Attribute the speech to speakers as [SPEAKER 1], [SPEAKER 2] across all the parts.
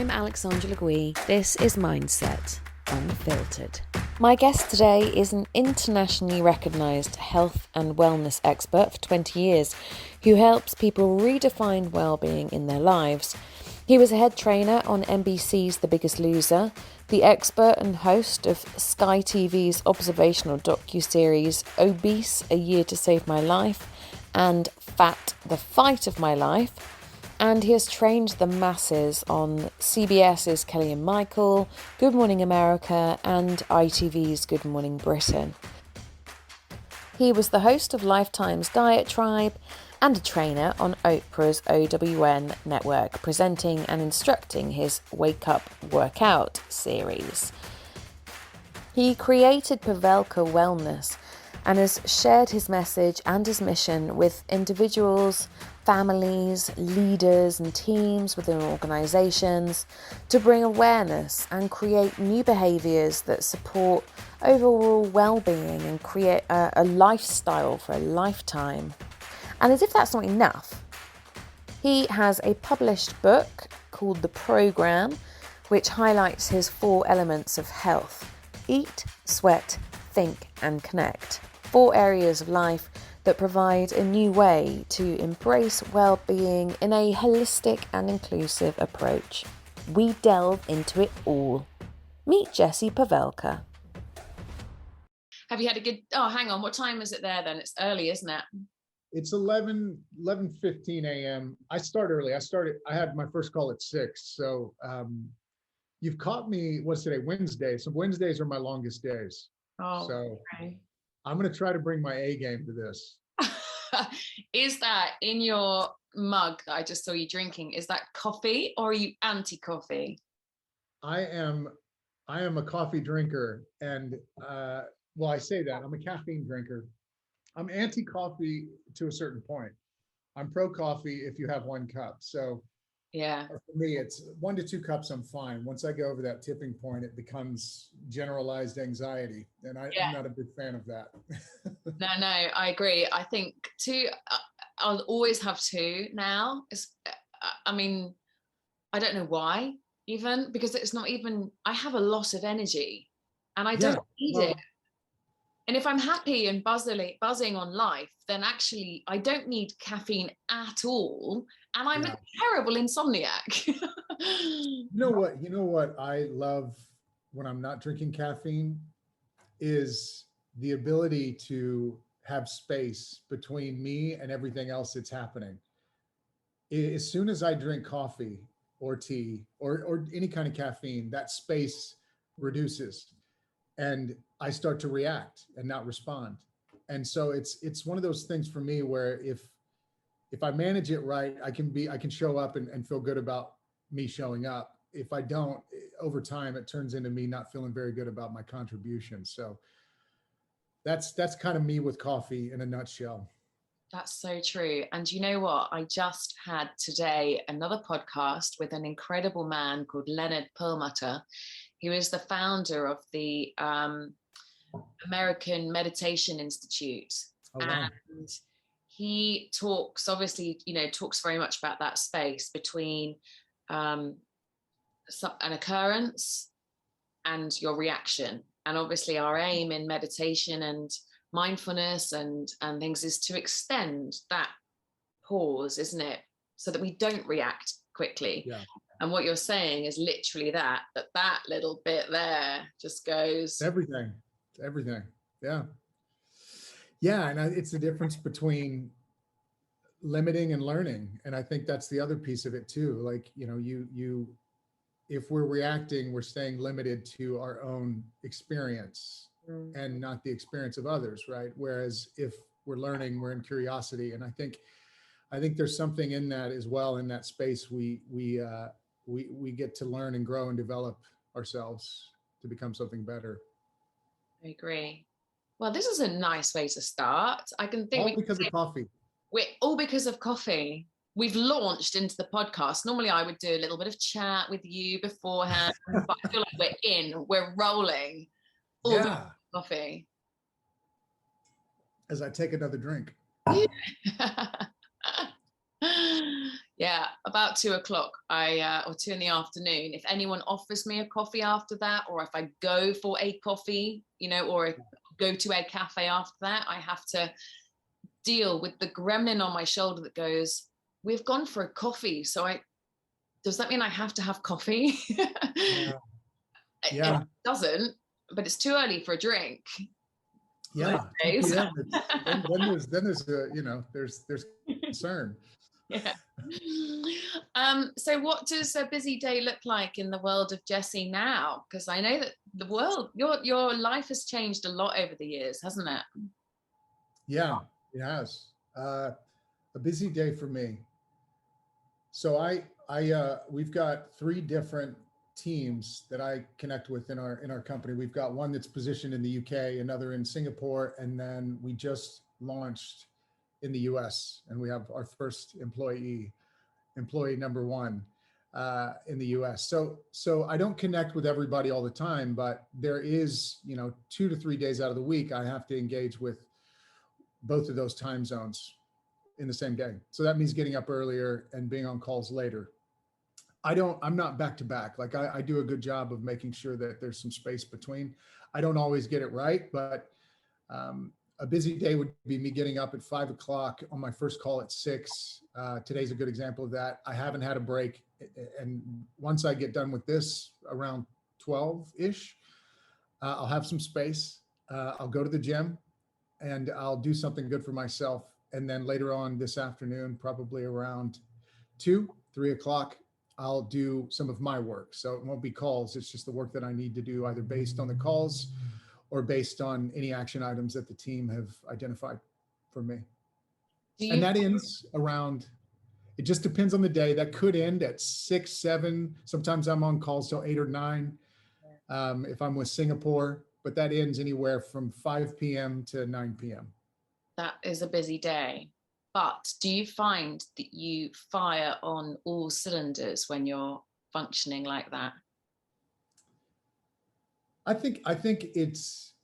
[SPEAKER 1] I'm Alexandra Legouix. This is Mindset Unfiltered. My guest today is an internationally recognised health and wellness expert for 20 years who helps people redefine wellbeing in their lives. He was a head trainer on NBC's The Biggest Loser, the expert and host of Sky TV's observational docu-series Obese, A Year to Save My Life, and Fat, The Fight of My Life. And he has trained the masses on CBS's Kelly and Michael, Good Morning America, and ITV's Good Morning Britain. He was the host of Lifetimes DietTribe and a trainer on Oprah's OWN network, presenting and instructing his Wake Up Workout series. He created Pavelka Wellness and has shared his message and his mission with individuals, families, leaders and teams within organisations to bring awareness and create new behaviours that support overall well-being and create a lifestyle for a lifetime. And as if that's not enough, he has a published book called The Programme, which highlights his 4 elements of health: eat, sweat, think and connect. 4 areas of life that provide a new way to embrace well-being in a holistic and inclusive approach. We delve into it all. Meet Jessie Pavelka. Have you had a good... Oh, hang on. What time is it there then? It's early, isn't it?
[SPEAKER 2] It's 11:15 a.m. I start early. I had my first call at 6. So you've caught me, what's today? Wednesday. So Wednesdays are my longest days.
[SPEAKER 1] Oh,
[SPEAKER 2] so
[SPEAKER 1] okay.
[SPEAKER 2] I'm going to try to bring my A game to this.
[SPEAKER 1] Is that in your mug that I just saw you drinking? Is that coffee or are you anti-coffee?
[SPEAKER 2] I am a coffee drinker. And well, I say that I'm a caffeine drinker. I'm anti-coffee to a certain point. I'm pro-coffee if you have 1 cup. So
[SPEAKER 1] yeah,
[SPEAKER 2] for me, it's 1 to 2 cups. I'm fine. Once I go over that tipping point, it becomes generalized anxiety. And I'm not a big fan of that.
[SPEAKER 1] No, I agree. I think 2, I'll always have 2 now. I mean, I don't know why even, because it's not even, I have a lot of energy and I don't need it. And if I'm happy and buzzing on life, then actually I don't need caffeine at all. And I'm a terrible insomniac.
[SPEAKER 2] You know what I love when I'm not drinking caffeine is the ability to have space between me and everything else that's happening. As soon as I drink coffee or tea or any kind of caffeine, that space reduces and I start to react and not respond. And so it's one of those things for me where if I manage it right, I can show up and feel good about me showing up. If I don't, over time, it turns into me not feeling very good about my contribution. So that's kind of me with coffee in a nutshell.
[SPEAKER 1] That's so true. And you know what? I just had today another podcast with an incredible man called Leonard Perlmutter. He is the founder of the American Meditation Institute.
[SPEAKER 2] Oh, wow.
[SPEAKER 1] And he talks, obviously, talks very much about that space between an occurrence and your reaction. And obviously our aim in meditation and mindfulness and things is to extend that pause, isn't it? So that we don't react quickly.
[SPEAKER 2] Yeah.
[SPEAKER 1] And what you're saying is literally that little bit there just goes.
[SPEAKER 2] Everything. Yeah. Yeah. And it's the difference between limiting and learning. And I think that's the other piece of it too. Like, if we're reacting, we're staying limited to our own experience and not the experience of others, right? Whereas if we're learning, we're in curiosity. And I think there's something in that as well. In that space, we get to learn and grow and develop ourselves to become something better.
[SPEAKER 1] I agree. Well, this is a nice way to start. I can think
[SPEAKER 2] all because of coffee.
[SPEAKER 1] We're all because of coffee. We've launched into the podcast. Normally I would do a little bit of chat with you beforehand, but I feel like we're rolling. All because of coffee.
[SPEAKER 2] As I take another drink.
[SPEAKER 1] Yeah, about 2 o'clock, or 2 in the afternoon. If anyone offers me a coffee after that, or if I go for a coffee, or go to a cafe after that, I have to deal with the gremlin on my shoulder that goes, "We've gone for a coffee, so does that mean I have to have coffee?"
[SPEAKER 2] Yeah.
[SPEAKER 1] It doesn't, but it's too early for a drink.
[SPEAKER 2] Yeah. 2 p.m. Then there's there's concern.
[SPEAKER 1] Yeah. So what does a busy day look like in the world of Jessie now? Because I know that the world, your life has changed a lot over the years, hasn't it?
[SPEAKER 2] Yeah, it has. A busy day for me. So we've got 3 different teams that I connect with in our company. We've got one that's positioned in the UK, another in Singapore, and then we just launched in the US, and we have our first employee number 1 in the US. So I don't connect with everybody all the time, but there is 2 to 3 days out of the week I have to engage with both of those time zones in the same day. So that means getting up earlier and being on calls later. I'm not back to back. Like I do a good job of making sure that there's some space between. I don't always get it right, but a busy day would be me getting up at 5 o'clock on my first call at 6. Today's a good example of that. I haven't had a break. And once I get done with this around 12-ish, I'll have some space. I'll go to the gym and I'll do something good for myself. And then later on this afternoon, probably around 2, 3 o'clock, I'll do some of my work. So it won't be calls. It's just the work that I need to do, either based on the calls or based on any action items that the team have identified for me. And that ends around, it just depends on the day. That could end at 6, 7. Sometimes I'm on calls till 8 or 9 if I'm with Singapore, but that ends anywhere from 5 p.m. to 9 p.m.
[SPEAKER 1] That is a busy day. But do you find that you fire on all cylinders when you're functioning like that?
[SPEAKER 2] I think it's,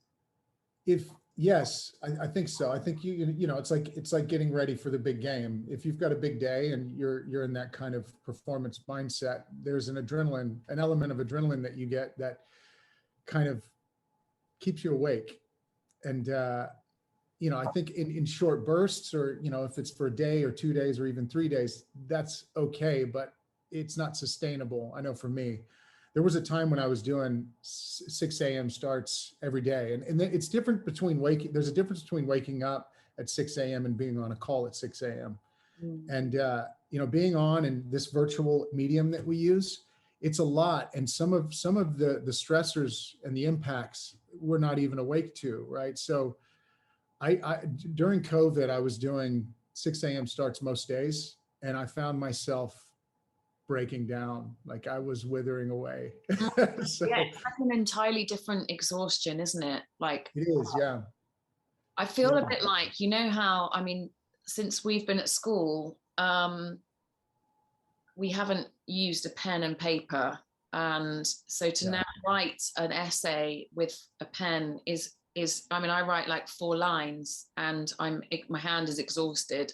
[SPEAKER 2] yes, I think so. I think it's like getting ready for the big game. If you've got a big day and you're in that kind of performance mindset, there's an element of adrenaline that you get that kind of keeps you awake. And I think in short bursts, or if it's for a day or 2 days or even 3 days, that's okay, but it's not sustainable. I know for me, there was a time when I was doing 6 a.m. starts every day, and it's different between there's a difference between waking up at 6 a.m. and being on a call at 6 a.m. And being on in this virtual medium that we use, it's a lot, and some of the stressors and the impacts we're not even awake to, right? So I during COVID, I was doing 6 a.m. starts most days, and I found myself breaking down, like I was withering away. So,
[SPEAKER 1] yeah, it's like an entirely different exhaustion, isn't it? Like
[SPEAKER 2] it is, yeah.
[SPEAKER 1] I feel a bit like, how, since we've been at school, we haven't used a pen and paper. And so to now write an essay with a pen is I write like 4 lines and my hand is exhausted.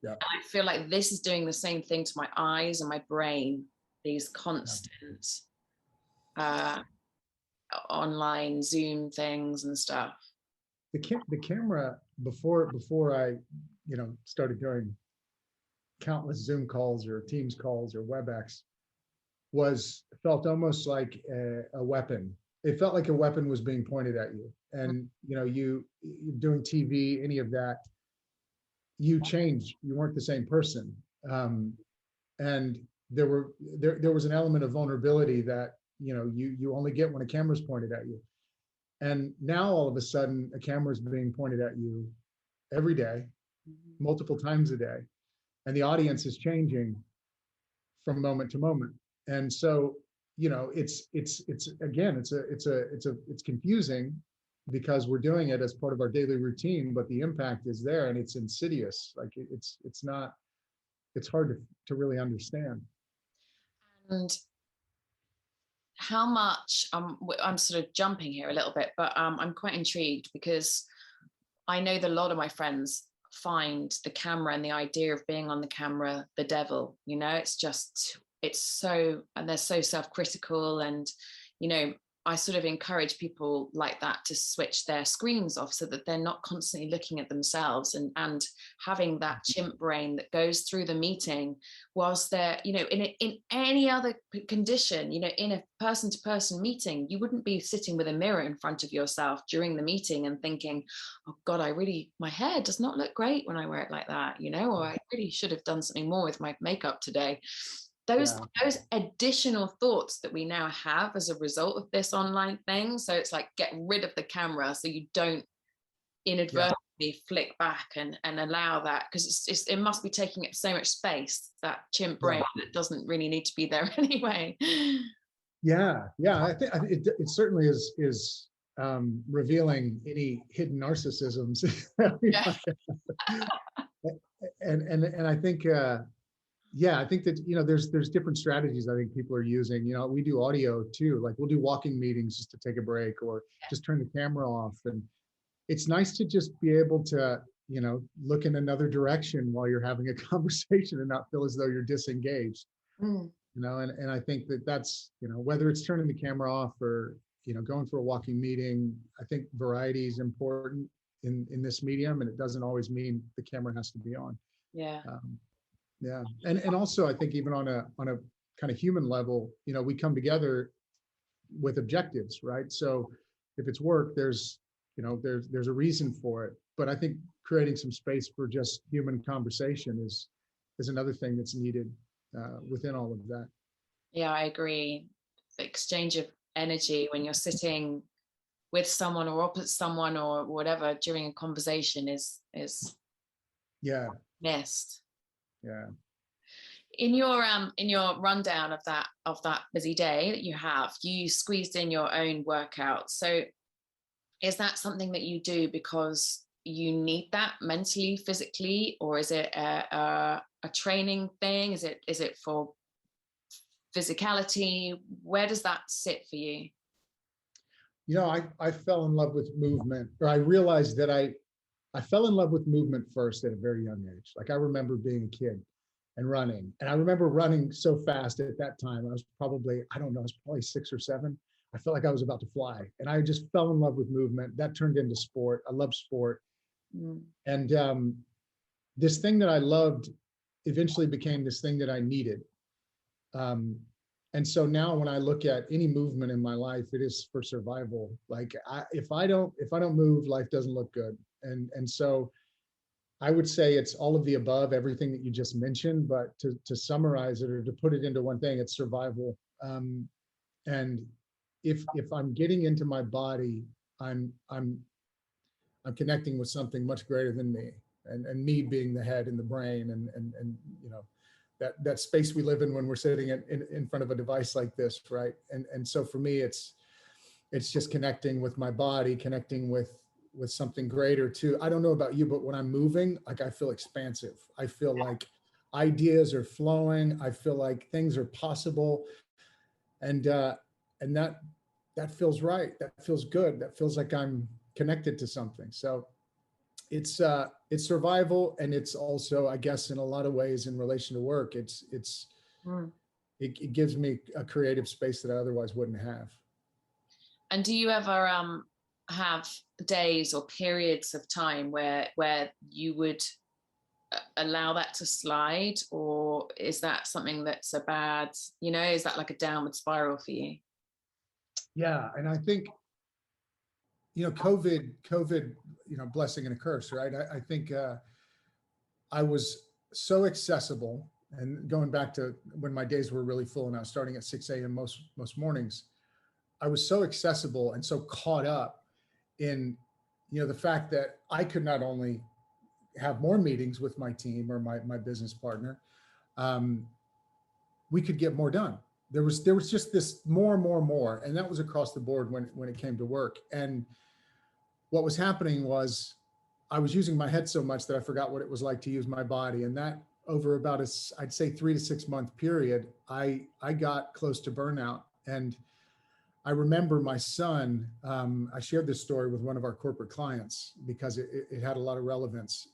[SPEAKER 1] Yeah. And I feel like this is doing the same thing to my eyes and my brain, these constant online Zoom things and stuff.
[SPEAKER 2] The camera, before I started doing countless Zoom calls or Teams calls or WebEx, felt almost like a weapon. It felt like a weapon was being pointed at you. And you doing TV, any of that, you changed. You weren't the same person. And there was an element of vulnerability that you only get when a camera's pointed at you. And now all of a sudden a camera is being pointed at you every day, multiple times a day, and the audience is changing from moment to moment. And so it's confusing because we're doing it as part of our daily routine, but the impact is there and it's insidious. Like it's hard to really understand.
[SPEAKER 1] And how much I'm sort of jumping here a little bit, but I'm quite intrigued because I know that a lot of my friends find the camera and the idea of being on the camera the devil. You know, it's so, and they're so self-critical. And, you know, I sort of encourage people like that to switch their screens off so that they're not constantly looking at themselves and having that chimp brain that goes through the meeting whilst they're, you know, in any other condition, you know, in a person-to-person meeting, you wouldn't be sitting with a mirror in front of yourself during the meeting and thinking, oh God, my hair does not look great when I wear it like that, you know, or I really should have done something more with my makeup today. Those additional thoughts that we now have as a result of this online thing. So it's like, get rid of the camera so you don't inadvertently flick back and allow that, because it must be taking up so much space, that chimp brain that doesn't really need to be there anyway.
[SPEAKER 2] I think it certainly is revealing any hidden narcissisms. And I think I think that, you know, there's different strategies I think people are using. You know, we do audio too, like we'll do walking meetings just to take a break or just turn the camera off. And it's nice to just be able to, you know, look in another direction while you're having a conversation and not feel as though you're disengaged. You know, and I think that's, you know, whether it's turning the camera off or, you know, going for a walking meeting, I think variety is important in this medium, and it doesn't always mean the camera has to be on. And also I think even on a kind of human level, you know, we come together with objectives, right? So if it's work, there's a reason for it. But I think creating some space for just human conversation is another thing that's needed within all of that. Yeah, I agree. The exchange of energy when you're sitting with someone or opposite someone or whatever during a conversation is missed. In your rundown of that busy day that you have, you squeezed in your own workout. So is that something that you do because you need that mentally, physically, or is it a training thing? Is it for physicality? Where does that sit for you? You know, I fell in love with movement, or I realized that I fell in love with movement first at a very young age. Like I remember being a kid and running. And I remember running so fast at that time. I was probably 6 or 7. I felt like I was about to fly. And I just fell in love with movement. That turned into sport. I love sport. And this thing that I loved eventually became this thing that I needed. And so now when I look at any movement in my life, it is for survival. Like if I don't move, life doesn't look good. And so I would say it's all of the above, everything that you just mentioned, but to summarize it or to put it into one thing, it's survival. And if I'm getting into my body, I'm connecting with something much greater than me, and me being the head and the brain and you know, that space we live in when we're sitting in front of a device like this, right? And so for me, it's just connecting with my body, connecting with something greater too. I don't know about you, but when I'm moving, like I feel expansive. I feel like ideas are flowing. I feel like things are possible. And that feels right. That feels good. That feels like I'm connected to something. So it's survival. And it's also, I guess, in a lot of ways in relation to work, it gives me a creative space that I otherwise wouldn't have. And do you ever have days or periods of time where you would allow that to slide, or is that something that's is that like a downward spiral for you? Yeah, and I think, you know, COVID, you know, blessing and a curse, right? I think I was so accessible, and going back to when my days were really full and I was starting at 6 a.m. most mornings, I was so accessible and so caught up in, you know, the fact that I could not only have more meetings with my team or my business partner, we could get more done. There was just this more, and that was across the board when it came to work. And what was happening was I was using my head so much that I forgot what it was like to use my body. And that over about I'd say 3 to 6 month period, I got close to burnout. And I remember my son, I shared this story with one of our corporate clients because it had a lot of relevance.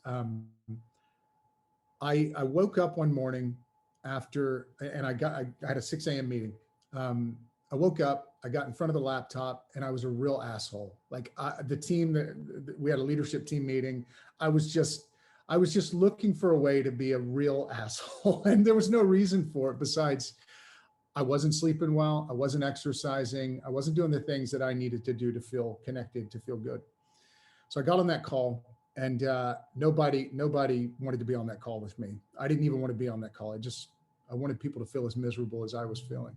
[SPEAKER 2] I woke up one morning after, and I had a 6 a.m. meeting. I woke up, I got in front of the laptop, and I was a real asshole. Like the team that we had a leadership team meeting. I was just looking for a way to be a real asshole, and there was no reason for it besides I wasn't sleeping well, I wasn't exercising, I wasn't doing the things that I needed to do to feel connected, to feel good. So I got on that call, and nobody wanted to be on that call with me. I didn't even want to be on that call. I wanted people to feel as miserable as I was feeling.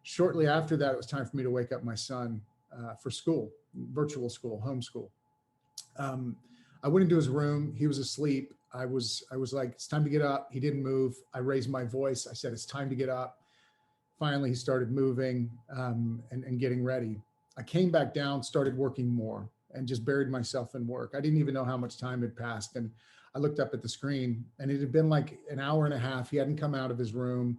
[SPEAKER 2] Shortly after that, it was time for me to wake up my son for school, virtual school, homeschool. I went into his room. He was asleep. I was like, it's time to get up. He didn't move. I raised my voice. I said, it's time to get up. Finally, he started moving and getting ready. I came back down, started working more, and just buried myself in work. I didn't even know how much time had passed. And I looked up at the screen, and it had been like an hour and a half. He hadn't come out of his room.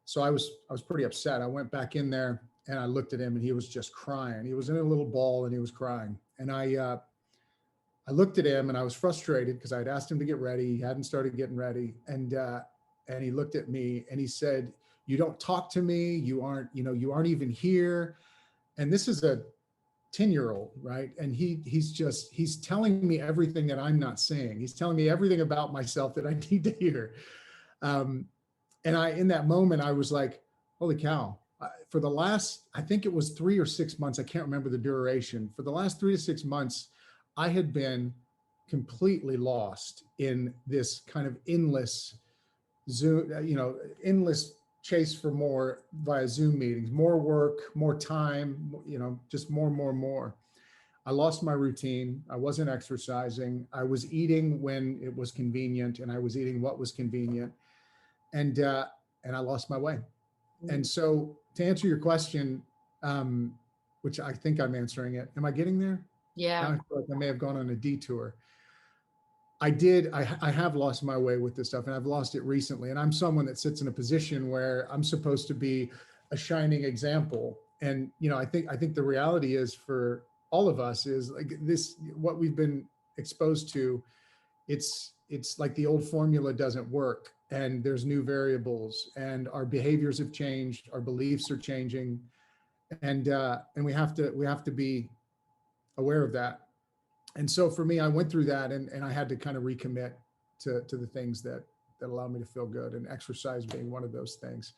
[SPEAKER 2] So I was pretty upset. I went back in there and I looked at him, and he was just crying. He was in a little ball and he was crying. And I looked at him, and I was frustrated because I had asked him to get ready. He hadn't started getting ready. And he looked at me and he said, "You don't talk to me. You aren't even here." And this is a 10-year-old, right? And he's telling me everything that I'm not saying. He's telling me everything about myself that I need to hear. And in that moment, I was like, holy cow. For the last, I think it was 3 or 6 months, I can't remember the duration. For the last 3 to 6 months, I had been completely lost in this kind of endless Zoom, endless chase for more via Zoom meetings, more work, more time, just more. I lost my routine. I wasn't exercising. I was eating when it was convenient, and I was eating what was convenient. And I lost my way. And so to answer your question, which I think I'm answering it, am I getting there?
[SPEAKER 3] Yeah.
[SPEAKER 2] Now I feel like I may have gone on a detour. I have lost my way with this stuff, and I've lost it recently. And I'm someone that sits in a position where I'm supposed to be a shining example. And, I think the reality is for all of us is like this, what we've been exposed to, it's like the old formula doesn't work, and there's new variables, and our behaviors have changed, our beliefs are changing, and we have to be aware of that. And so for me, I went through that, and I had to kind of recommit to the things that allow me to feel good, and exercise being one of those things.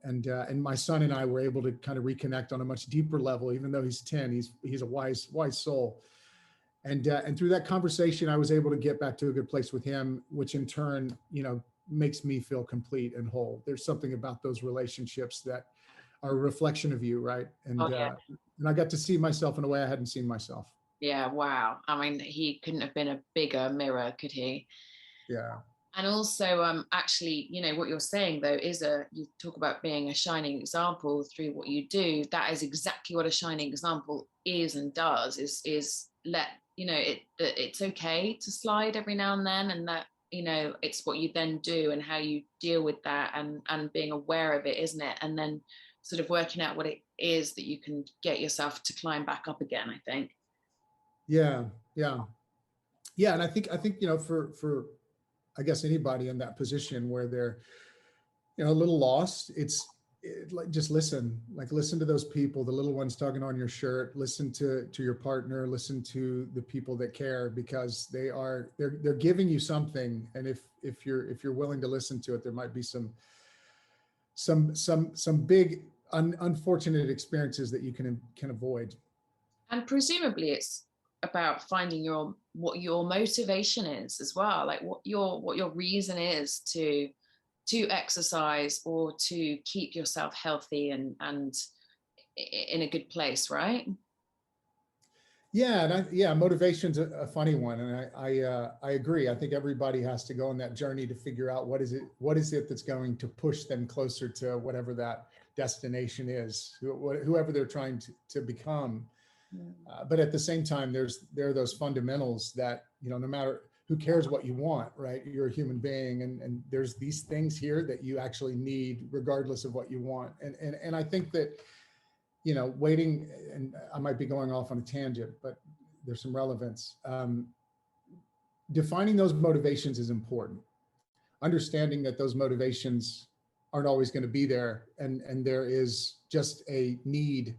[SPEAKER 2] And my son and I were able to kind of reconnect on a much deeper level. Even though he's 10, he's a wise soul. And through that conversation, I was able to get back to a good place with him, which in turn, makes me feel complete and whole. There's something about those relationships that are a reflection of you, right? And and I got to see myself in a way I hadn't seen myself.
[SPEAKER 3] Yeah, wow. I mean, he couldn't have been a bigger mirror, could he?
[SPEAKER 2] Yeah.
[SPEAKER 3] And also, actually, what you're saying though is you talk about being a shining example through what you do. That is exactly what a shining example is and does. Is let it's okay to slide every now and then, and that it's what you then do and how you deal with that, and being aware of it, isn't it? And then sort of working out what it is that you can get yourself to climb back up again, I think.
[SPEAKER 2] Yeah. And I think for I guess anybody in that position where they're a little lost, like just listen to those people, the little ones tugging on your shirt. Listen to your partner, listen to the people that care, because they're giving you something. And if you're willing to listen to it, there might be some big unfortunate experiences that you can avoid.
[SPEAKER 3] And presumably it's about finding what your motivation is as well, like what your reason is to exercise or to keep yourself healthy and in a good place, right?
[SPEAKER 2] Yeah, and motivation's a funny one, and I agree. I think everybody has to go on that journey to figure out what is it that's going to push them closer to whatever that destination is, whoever they're trying to become. But at the same time, there are those fundamentals that no matter who cares what you want, right? You're a human being, and there's these things here that you actually need regardless of what you want. And I think that waiting, and I might be going off on a tangent, but there's some relevance. Defining those motivations is important. Understanding that those motivations aren't always going to be there, and there is just a need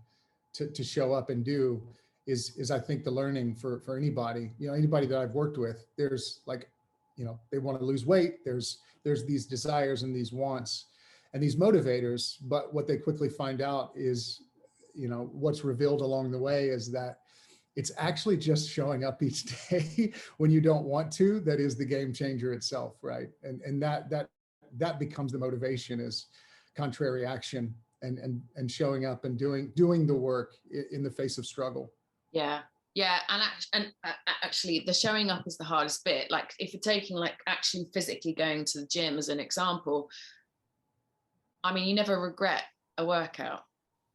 [SPEAKER 2] to show up and do is I think the learning for anybody. Anybody that I've worked with, there's like, they want to lose weight. There's these desires and these wants and these motivators, but what they quickly find out is, what's revealed along the way is that it's actually just showing up each day when you don't want to, that is the game changer itself, right? And that becomes the motivation, is contrary action and showing up and doing the work in the face of struggle.
[SPEAKER 3] Yeah. And actually the showing up is the hardest bit. Like if you're taking like actually physically going to the gym as an example, I mean, you never regret a workout,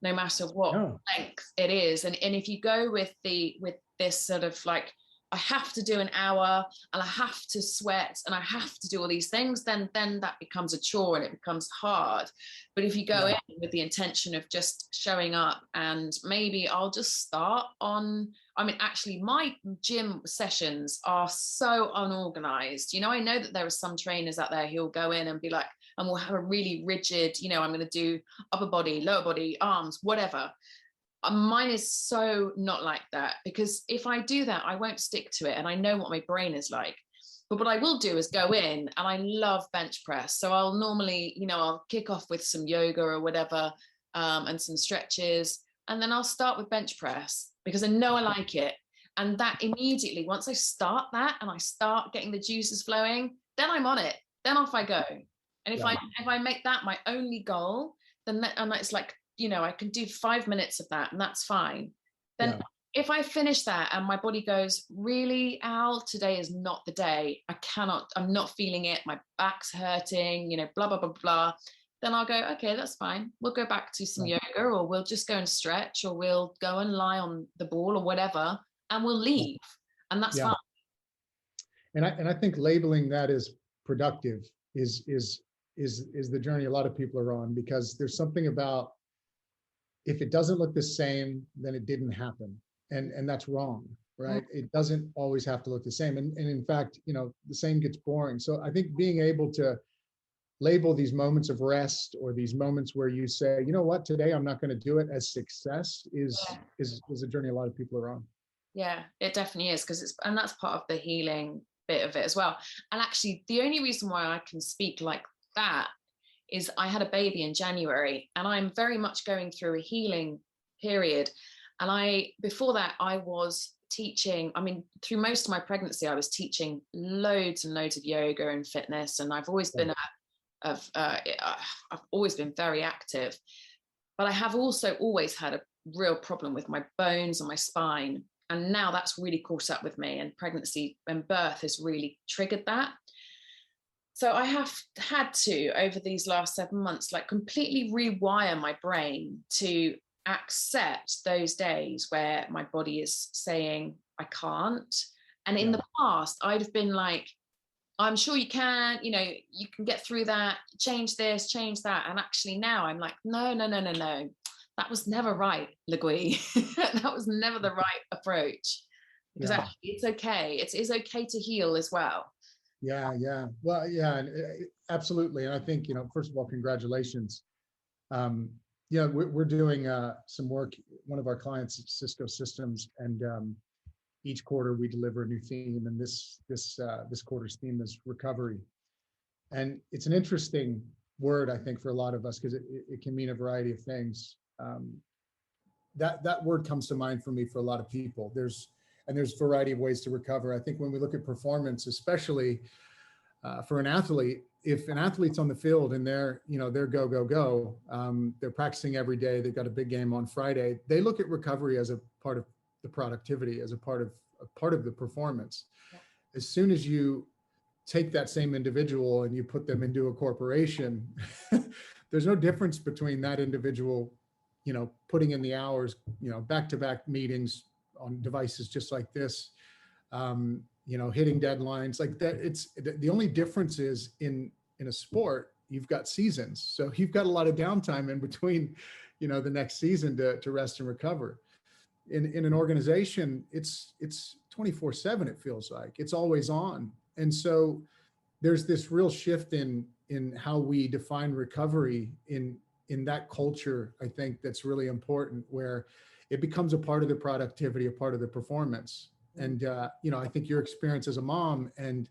[SPEAKER 3] no matter what length it is. And if you go with this sort of like, I have to do an hour and I have to sweat and I have to do all these things, then that becomes a chore and it becomes hard. But if you go in with the intention of just showing up, and maybe I'll just start on, actually my gym sessions are so unorganized. I know that there are some trainers out there who'll go in and be like, and we'll have a really rigid, I'm going to do upper body, lower body, arms, whatever. Mine is so not like that, because if I do that, I won't stick to it. And I know what my brain is like. But what I will do is go in, and I love bench press. So I'll normally, I'll kick off with some yoga or whatever, and some stretches. And then I'll start with bench press because I know I like it. And that immediately, once I start that and I start getting the juices flowing, then I'm on it. Then off I go. And if I make that my only goal, then and it's like, I can do 5 minutes of that and that's fine. Then if I finish that and my body goes, really, Al, today is not the day. I'm not feeling it. My back's hurting, blah, blah, blah, blah. Then I'll go, okay, that's fine. We'll go back to some yoga, or we'll just go and stretch, or we'll go and lie on the ball or whatever, and we'll leave. And that's fine.
[SPEAKER 2] And I think labeling that as productive is the journey a lot of people are on, because there's something about, if it doesn't look the same, then it didn't happen. And that's wrong, right? It doesn't always have to look the same. And in fact, the same gets boring. So I think being able to label these moments of rest, or these moments where you say, what, today I'm not going to do it, as success is a journey a lot of people are on.
[SPEAKER 3] Yeah, it definitely is, and that's part of the healing bit of it as well. And actually, the only reason why I can speak like that is I had a baby in January, and I'm very much going through a healing period. And before that, I was teaching, through most of my pregnancy, I was teaching loads and loads of yoga and fitness. And I've always been I've always been very active, but I have also always had a real problem with my bones and my spine. And now that's really caught up with me, and pregnancy and birth has really triggered that. So I have had to, over these last 7 months, like completely rewire my brain to accept those days where my body is saying, I can't. And in the past, I'd have been like, I'm sure you can, you can get through that, change this, change that. And actually now I'm like, no. That was never right, Legouix. That was never the right approach. Because actually it's okay. It is okay to heal as well.
[SPEAKER 2] Yeah. Well, absolutely. And I think, first of all, congratulations. We're doing some work. One of our clients at Cisco Systems, and each quarter we deliver a new theme. And this quarter's theme is recovery. And it's an interesting word, I think, for a lot of us, because it can mean a variety of things. That word comes to mind for me for a lot of people. There's a variety of ways to recover. I think when we look at performance, especially for an athlete, if an athlete's on the field and they're go, they're practicing every day, they've got a big game on Friday, they look at recovery as a part of the productivity, as a part of the performance. Yeah. As soon as you take that same individual and you put them into a corporation, there's no difference between that individual, putting in the hours, back-to-back meetings on devices just like this, hitting deadlines like that. It's the only difference is in a sport, you've got seasons. So you've got a lot of downtime in between, the next season to rest and recover. In an organization, it's 24/7, it feels like. It's always on. And so there's this real shift in how we define recovery in that culture, I think, that's really important, where it becomes a part of the productivity, a part of the performance. And I think your experience as a mom and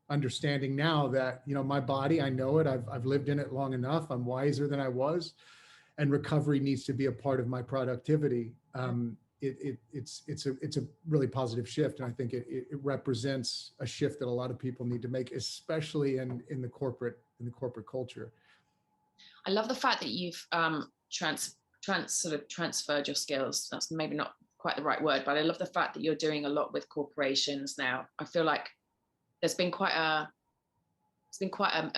[SPEAKER 2] understanding now that, my body, I know it, I've lived in it long enough, I'm wiser than I was, and recovery needs to be a part of my productivity. It's a really positive shift. And I think it represents a shift that a lot of people need to make, especially in the corporate culture.
[SPEAKER 3] I love the fact that you've sort of transferred your skills. That's maybe not quite the right word, but I love the fact that you're doing a lot with corporations now. I feel like there's been quite a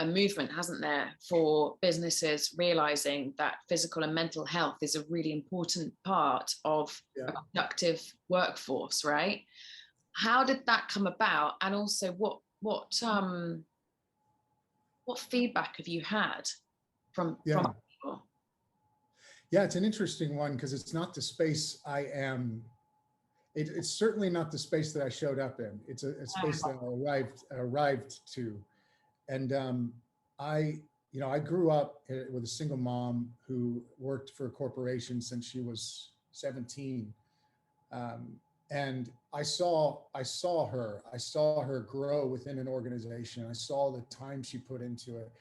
[SPEAKER 3] movement, hasn't there, for businesses realizing that physical and mental health is a really important part of a productive workforce, right? How did that come about? And also what feedback have you had from people?
[SPEAKER 2] Yeah, it's an interesting one, because it's not the space I am. It's certainly not the space that I showed up in. It's a space that I arrived to. And I grew up with a single mom who worked for a corporation since she was 17. And I saw her grow within an organization. I saw the time she put into it.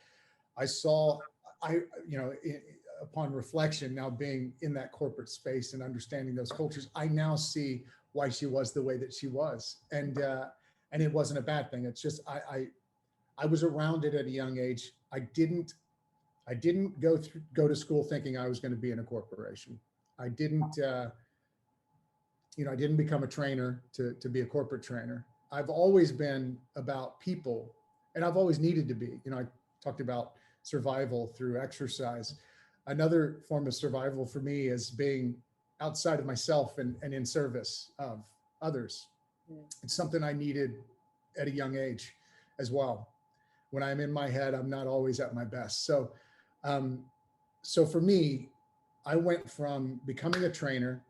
[SPEAKER 2] Upon reflection, now being in that corporate space and understanding those cultures, I now see why she was the way that she was. And it wasn't a bad thing. It's just, I was around it at a young age. I didn't go to school thinking I was going to be in a corporation. I didn't become a trainer to be a corporate trainer. I've always been about people, and I've always needed to be. I talked about survival through exercise. Another form of survival for me is being outside of myself and in service of others. It's something I needed at a young age as well. When I'm in my head, I'm not always at my best. So for me, I went from becoming a trainer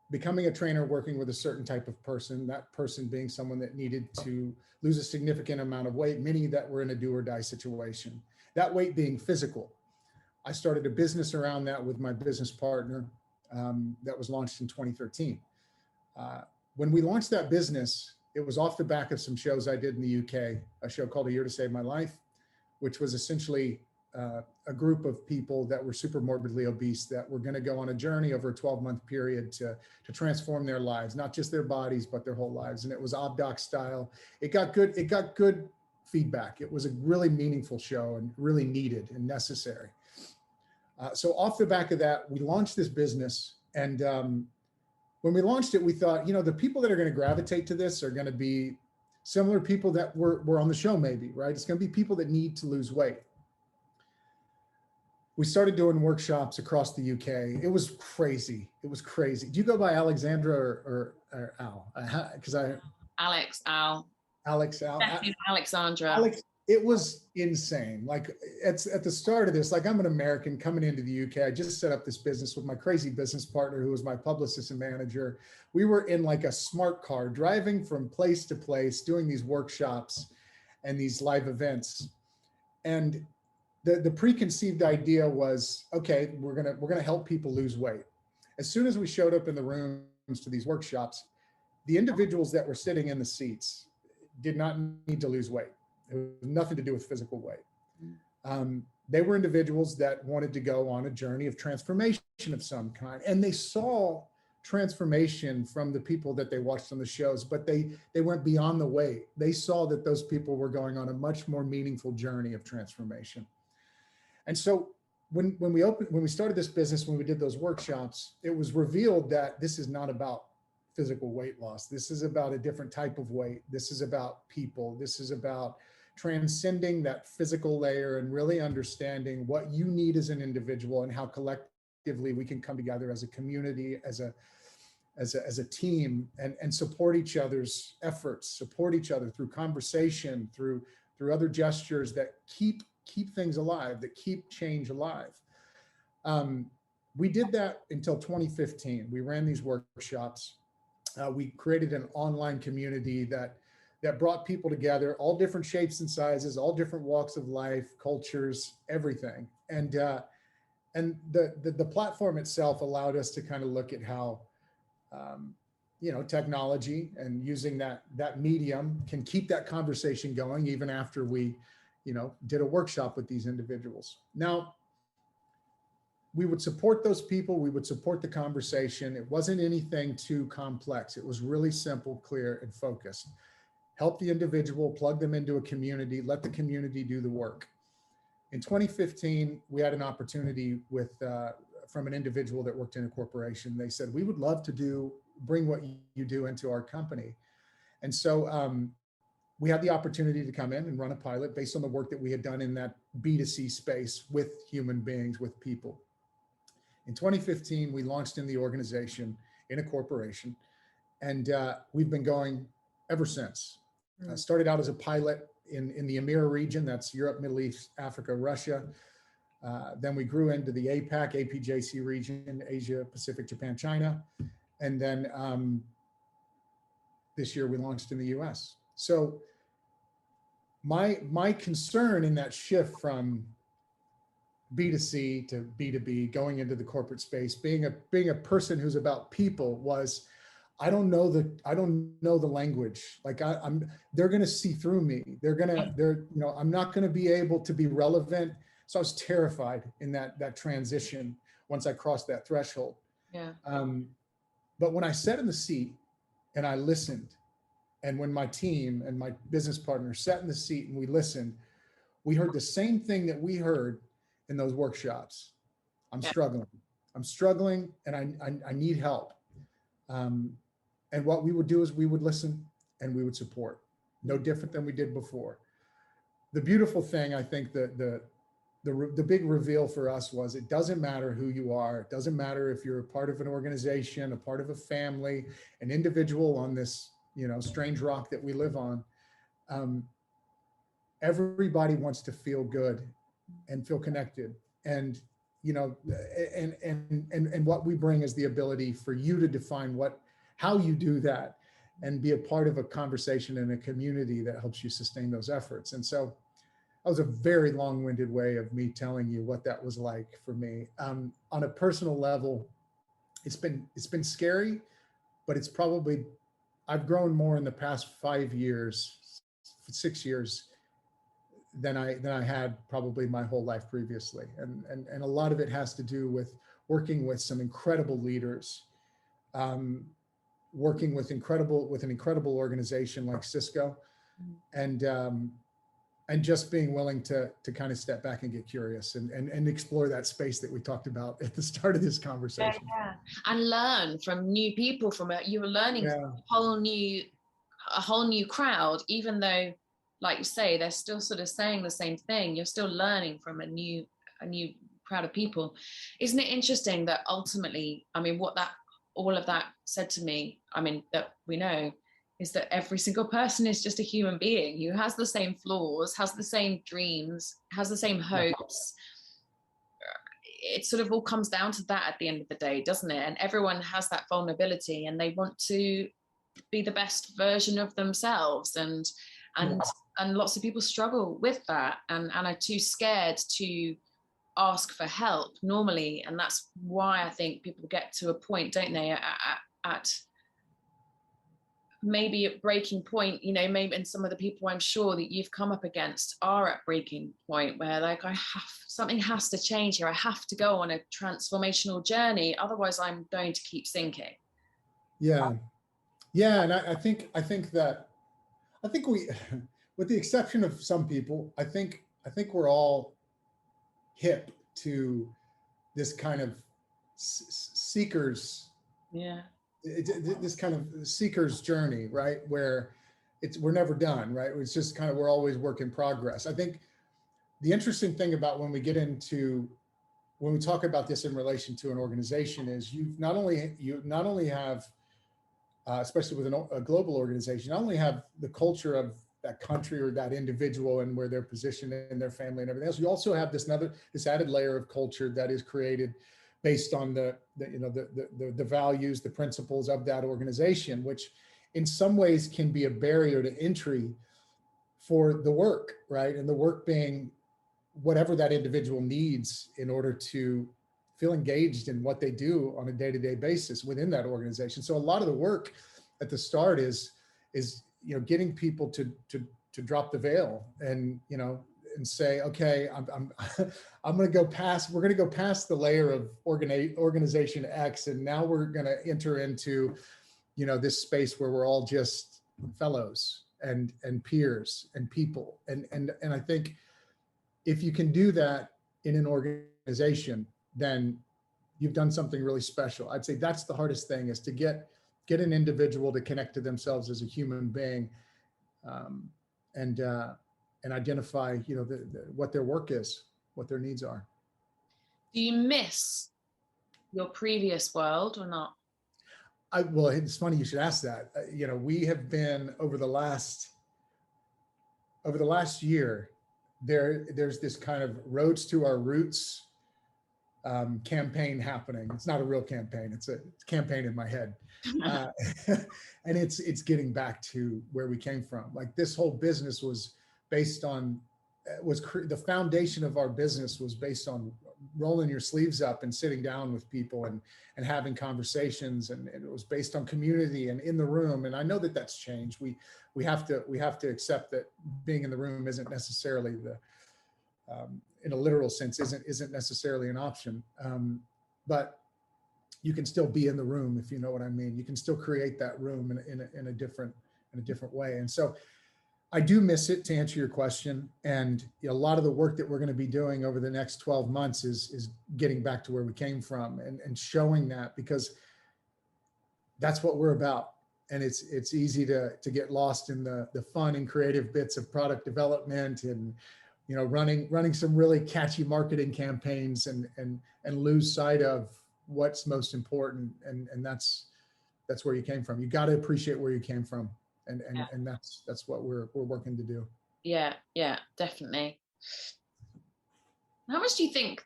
[SPEAKER 2] working with a certain type of person, that person being someone that needed to lose a significant amount of weight, many that were in a do or die situation. That weight being physical. I started a business around that with my business partner that was launched in 2013. When we launched that business, it was off the back of some shows I did in the UK, a show called A Year to Save My Life, which was essentially a group of people that were super morbidly obese that were going to go on a journey over a 12-month period to transform their lives, not just their bodies, but their whole lives. And it was ObDoc style. It got good feedback. It was a really meaningful show and really needed and necessary. So off the back of that, we launched this business. And when we launched it, we thought, the people that are going to gravitate to this are going to be similar people that were on the show maybe, right? It's going to be people that need to lose weight. We started doing workshops across the UK. It was crazy. Do you go by Alexandra or Al? Because
[SPEAKER 3] Alex, Al. Alexandra.
[SPEAKER 2] Alex, it was insane. Like at the start of this, like I'm an American coming into the UK. I just set up this business with my crazy business partner, who was my publicist and manager. We were in like a smart car driving from place to place, doing these workshops and these live events. And the preconceived idea was, okay, we're gonna help people lose weight. As soon as we showed up in the rooms to these workshops, the individuals that were sitting in the seats did not need to lose weight. It was nothing to do with physical weight. They were individuals that wanted to go on a journey of transformation of some kind. And they saw transformation from the people that they watched on the shows, but they went beyond the weight. They saw that those people were going on a much more meaningful journey of transformation. And so when we started this business, when we did those workshops, it was revealed that this is not about physical weight loss. This is about a different type of weight. This is about people. This is about transcending that physical layer and really understanding what you need as an individual and how collectively we can come together as a community, as a team, and support each other's efforts, support each other through conversation, through other gestures that keep keep things alive, that keep change alive. We did that until 2015. We ran these workshops. We created an online community that brought people together, all different shapes and sizes, all different walks of life, cultures, everything. And the platform itself allowed us to kind of look at how technology and using that medium can keep that conversation going even after we did a workshop with these individuals. Now, we would support those people, we would support the conversation. It wasn't anything too complex. It was really simple, clear, and focused. Help the individual, plug them into a community, let the community do the work. In 2015, we had an opportunity from an individual that worked in a corporation. They said, we would love to bring what you do into our company. And so we had the opportunity to come in and run a pilot based on the work that we had done in that B2C space with human beings, with people. In 2015, we launched in the organization in a corporation, and we've been going ever since. Started out as a pilot in the EMEA region, that's Europe, Middle East, Africa, Russia. Then we grew into the APAC, APJC region, Asia, Pacific, Japan, China. And then this year we launched in the US. So my concern in that shift from B2C to B2B, going into the corporate space, being a person who's about people, was I don't know the language. Like they're going to see through me. I'm not going to be able to be relevant. So I was terrified in that transition once I crossed that threshold.
[SPEAKER 3] Yeah.
[SPEAKER 2] But when I sat in the seat and I listened, and when my team and my business partners sat in the seat and we listened, we heard the same thing that we heard in those workshops. I'm struggling and I need help. And what we would do is we would listen and we would support, no different than we did before. The beautiful thing, I think, the big reveal for us was, it doesn't matter who you are. It doesn't matter if you're a part of an organization, a part of a family, an individual on this, strange rock that we live on. Everybody wants to feel good and feel connected. And, and what we bring is the ability for you to define how you do that and be a part of a conversation in a community that helps you sustain those efforts. And so that was a very long-winded way of me telling you what that was like for me. On a personal level, it's been scary, but it's probably, I've grown more in the past 6 years than I had probably my whole life previously. And a lot of it has to do with working with some incredible leaders, working with an incredible organization like Cisco, and just being willing to kind of step back and get curious and explore that space that we talked about at the start of this conversation.
[SPEAKER 3] Yeah. And learn from new people. You were learning from a whole new crowd, even though, like you say, they're still sort of saying the same thing. You're still learning from a new crowd of people. Isn't it interesting that ultimately, all of that said to me, that we know, is that every single person is just a human being who has the same flaws, has the same dreams, has the same hopes. It sort of all comes down to that at the end of the day, doesn't it? And everyone has that vulnerability and they want to be the best version of themselves. And lots of people struggle with that and are too scared to ask for help normally. And that's why I think people get to a point, don't they, at maybe at breaking point, maybe, and some of the people I'm sure that you've come up against are at breaking point where like, something has to change here. I have to go on a transformational journey. Otherwise I'm going to keep sinking.
[SPEAKER 2] Yeah. And I think we, with the exception of some people, I think we're all hip to this kind of seekers.
[SPEAKER 3] Yeah.
[SPEAKER 2] This kind of seeker's journey, right? Where we're never done, right? It's just kind of, we're always work in progress. I think the interesting thing about when we talk about this in relation to an organization is you not only have, especially with a global organization, not only have the culture of that country or that individual and where they're positioned in their family and everything else. You also have this added layer of culture that is created based on the values, the principles of that organization, which in some ways can be a barrier to entry for the work, right? And the work being whatever that individual needs in order to feel engaged in what they do on a day-to-day basis within that organization. So a lot of the work at the start is getting people to drop the veil and and say, okay, I'm going to go past. We're going to go past the layer of organization X, and now we're going to enter into this space where we're all just fellows and peers and people. And I think if you can do that in an organization, then you've done something really special. I'd say that's the hardest thing, is to get an individual to connect to themselves as a human being, and identify, what their work is, what their needs are.
[SPEAKER 3] Do you miss your previous world or not?
[SPEAKER 2] Well, it's funny you should ask that. We have been over the last year, there's this kind of Roads to Our Roots campaign happening. It's not a real campaign. It's a campaign in my head. And it's getting back to where we came from. Like, this whole business was based on, the foundation of our business was based on rolling your sleeves up and sitting down with people and having conversations. And it was based on community and in the room. And I know that that's changed. We have to accept that being in the room isn't necessarily in a literal sense, isn't necessarily an option. But you can still be in the room, if you know what I mean. You can still create that room in a different way. And so I do miss it, to answer your question. And a lot of the work that we're going to be doing over the next 12 months is getting back to where we came from and showing that, because that's what we're about. And it's easy to get lost in the fun and creative bits of product development and running some really catchy marketing campaigns and lose sight of what's most important. And that's where you came from. You got to appreciate where you came from. And that's what we're working to do.
[SPEAKER 3] Yeah, definitely. How much do you think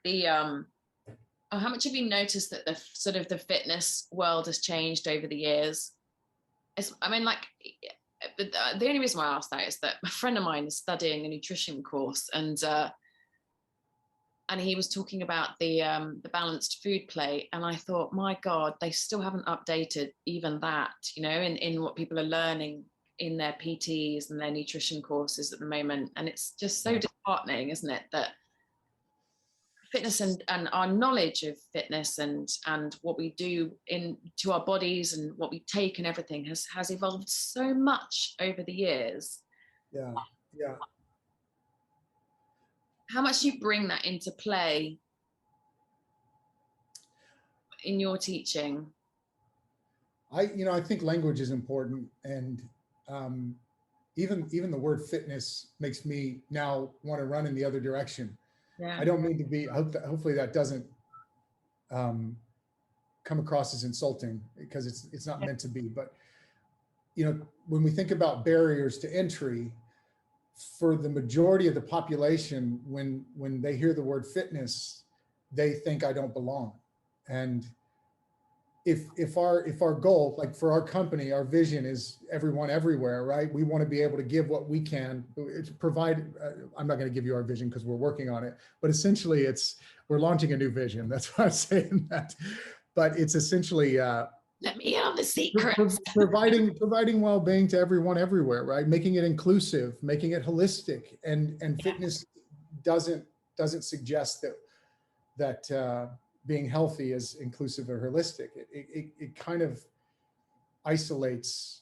[SPEAKER 3] how much have you noticed that the sort of the fitness world has changed over the years? The only reason why I asked that is that a friend of mine is studying a nutrition course, and he was talking about the balanced food plate, and I thought, my God, they still haven't updated even that, in what people are learning in their PTs and their nutrition courses at the moment. And it's just so disheartening, isn't it, that fitness and our knowledge of fitness and what we do to our bodies and what we take and everything has evolved so much over the years.
[SPEAKER 2] Yeah.
[SPEAKER 3] How much do you bring that into play in your teaching?
[SPEAKER 2] I think language is important, and even the word fitness makes me now want to run in the other direction. Yeah. I don't mean to be. Hopefully that doesn't come across as insulting, because it's not meant to be. But when we think about barriers to entry, for the majority of the population, when they hear the word fitness, they think I don't belong. And if our goal, like for our company, our vision is everyone everywhere, right? We want to be able to give what we can to provide. I'm not going to give you our vision because we're working on it, but essentially we're launching a new vision. That's why I'm saying that. But it's essentially
[SPEAKER 3] let me in on the secret.
[SPEAKER 2] providing well-being to everyone everywhere, right? Making it inclusive, making it holistic, and fitness doesn't suggest that being healthy is inclusive or holistic. It kind of isolates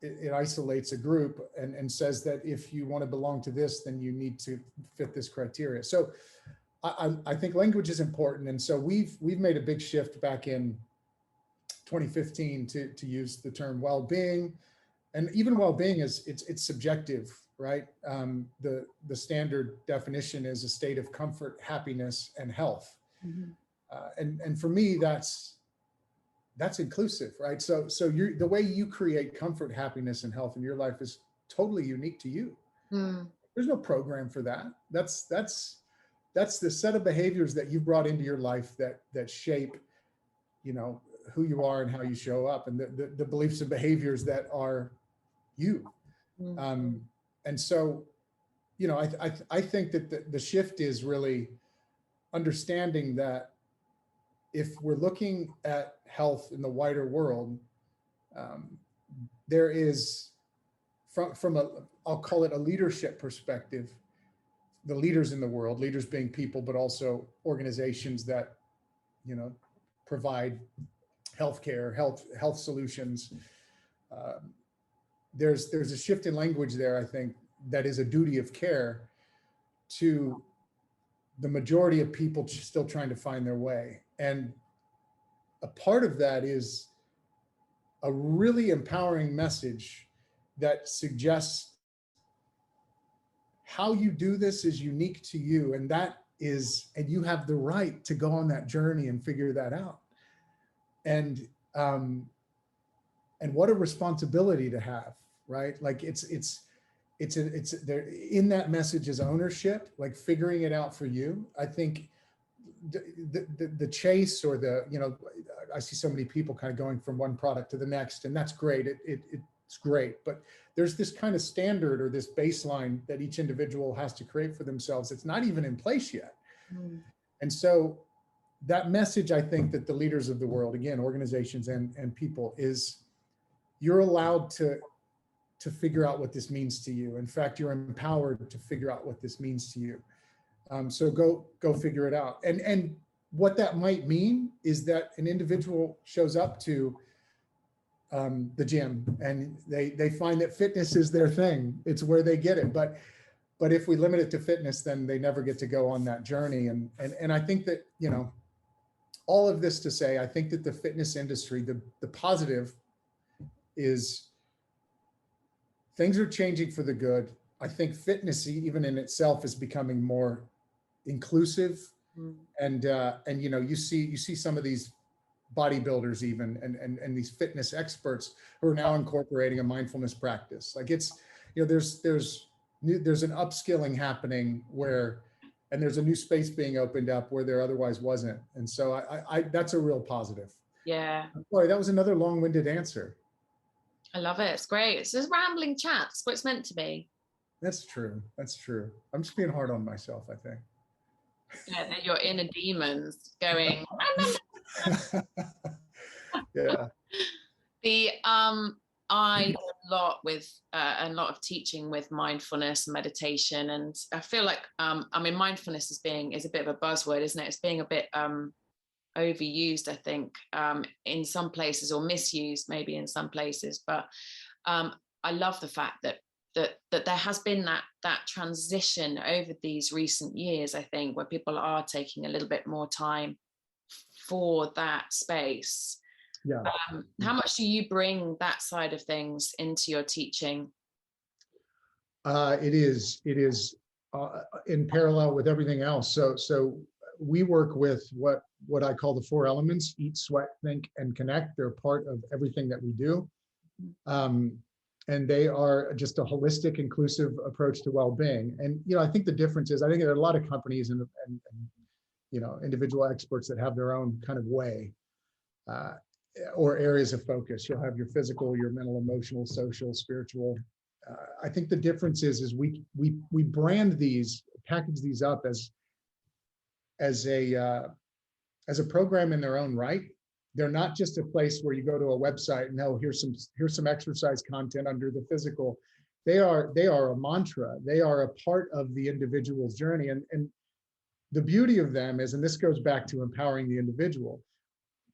[SPEAKER 2] it isolates a group and says that if you want to belong to this, then you need to fit this criteria. So I think language is important, and so we've made a big shift back in 2015 to use the term well-being. And even well-being it's subjective, right? The standard definition is a state of comfort, happiness, and health. Mm-hmm. And for me, that's inclusive, right? So the way you create comfort, happiness, and health in your life is totally unique to you. There's no program for that. That's the set of behaviors that you brought into your life that shape, you know, who you are and how you show up, and the beliefs and behaviors that are you. And so, you know, I think that the shift is really understanding that if we're looking at health in the wider world, there is, from a, I'll call it a leadership perspective, the leaders in the world, leaders being people, but also organizations that, you know, provide healthcare, health solutions. There's a shift in language there, I think, that is a duty of care to the majority of people still trying to find their way. And a part of that is a really empowering message that suggests how you do this is unique to you, and you have the right to go on that journey and figure that out. And what a responsibility to have, right? Like it's there in that message is ownership, like figuring it out for you. I think the chase, or the, you know, I see so many people kind of going from one product to the next, and that's great. It's great, but there's this kind of standard or this baseline that each individual has to create for themselves. It's not even in place yet. And so that message, I think, that the leaders of the world, again, organizations and people, is you're allowed to figure out what this means to you. In fact, you're empowered to figure out what this means to you. So go figure it out. And what that might mean is that an individual shows up to the gym and they find that fitness is their thing. It's where they get it. But if we limit it to fitness, then they never get to go on that journey. And I think that, you know, all of this to say, I think that the fitness industry, the positive is things are changing for the good. I think fitness, even in itself, is becoming more inclusive. And you know, you see some of these bodybuilders even and these fitness experts who are now incorporating a mindfulness practice. Like, it's, you know, there's an upskilling happening where, and there's a new space being opened up where there otherwise wasn't. And so I that's a real positive.
[SPEAKER 3] Yeah.
[SPEAKER 2] Boy, that was another long-winded answer.
[SPEAKER 3] I love it. It's great. It's just rambling chats, what it's meant to be.
[SPEAKER 2] That's true. That's true. I'm just being hard on myself, I think.
[SPEAKER 3] Yeah, they're your inner demons going.
[SPEAKER 2] Yeah.
[SPEAKER 3] I do a lot with a lot of teaching with mindfulness and meditation, and I feel like I mean, mindfulness is a bit of a buzzword, isn't it? It's being a bit overused, I think, in some places, or misused maybe in some places. But I love the fact that there has been that transition over these recent years, I think, where people are taking a little bit more time for that space.
[SPEAKER 2] Yeah.
[SPEAKER 3] How much do you bring that side of things into your teaching?
[SPEAKER 2] It is in parallel with everything else. So we work with what I call the 4 elements: eat, sweat, think, and connect. They're part of everything that we do. And they are just a holistic, inclusive approach to well-being. And, you know, I think the difference is, I think there are a lot of companies and you know, individual experts that have their own kind of way or areas of focus. You'll have your physical, your mental, emotional, social, spiritual. I think the difference is we brand these, package these up as a program in their own right. They're not just a place where you go to a website and, oh, here's some exercise content under the physical. They are a mantra. They are a part of the individual's journey. And the beauty of them is, and this goes back to empowering the individual,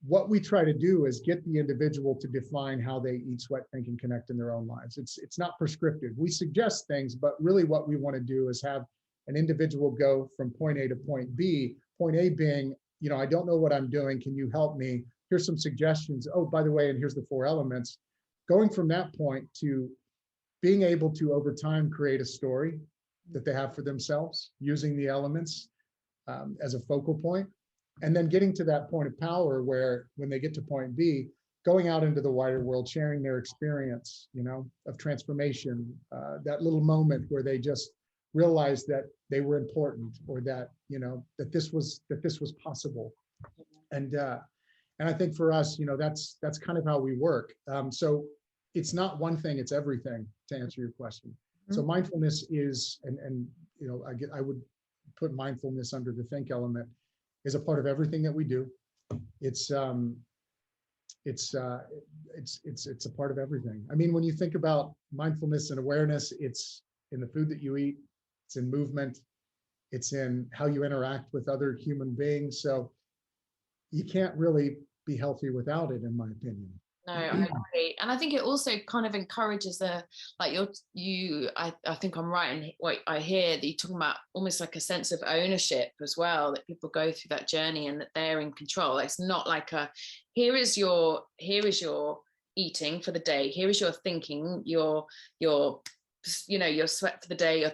[SPEAKER 2] what we try to do is get the individual to define how they eat, sweat, think, and connect in their own lives. It's not prescriptive. We suggest things, but really what we want to do is have an individual go from point A to point B, point A being, you know, I don't know what I'm doing. Can you help me? Here's some suggestions. Oh, by the way, and here's the 4 elements. Going from that point to being able to, over time, create a story that they have for themselves using the elements as a focal point. And then getting to that point of power where, when they get to point B, going out into the wider world, sharing their experience, of transformation, that little moment where they just realized that they were important, or that, that this was possible. And I think for us, that's kind of how we work. So it's not one thing, it's everything, to answer your question. Mm-hmm. So mindfulness is, and I would put mindfulness under the think element, is a part of everything that we do. It's a part of everything. I mean, when you think about mindfulness and awareness, it's in the food that you eat, it's in movement, it's in how you interact with other human beings. So you can't really be healthy without it, in my opinion.
[SPEAKER 3] No, I agree. And I think it also kind of encourages I think I'm right in what I hear, that you're talking about almost like a sense of ownership as well, that people go through that journey and that they're in control. It's not like here is your eating for the day, here is your thinking, your sweat for the day,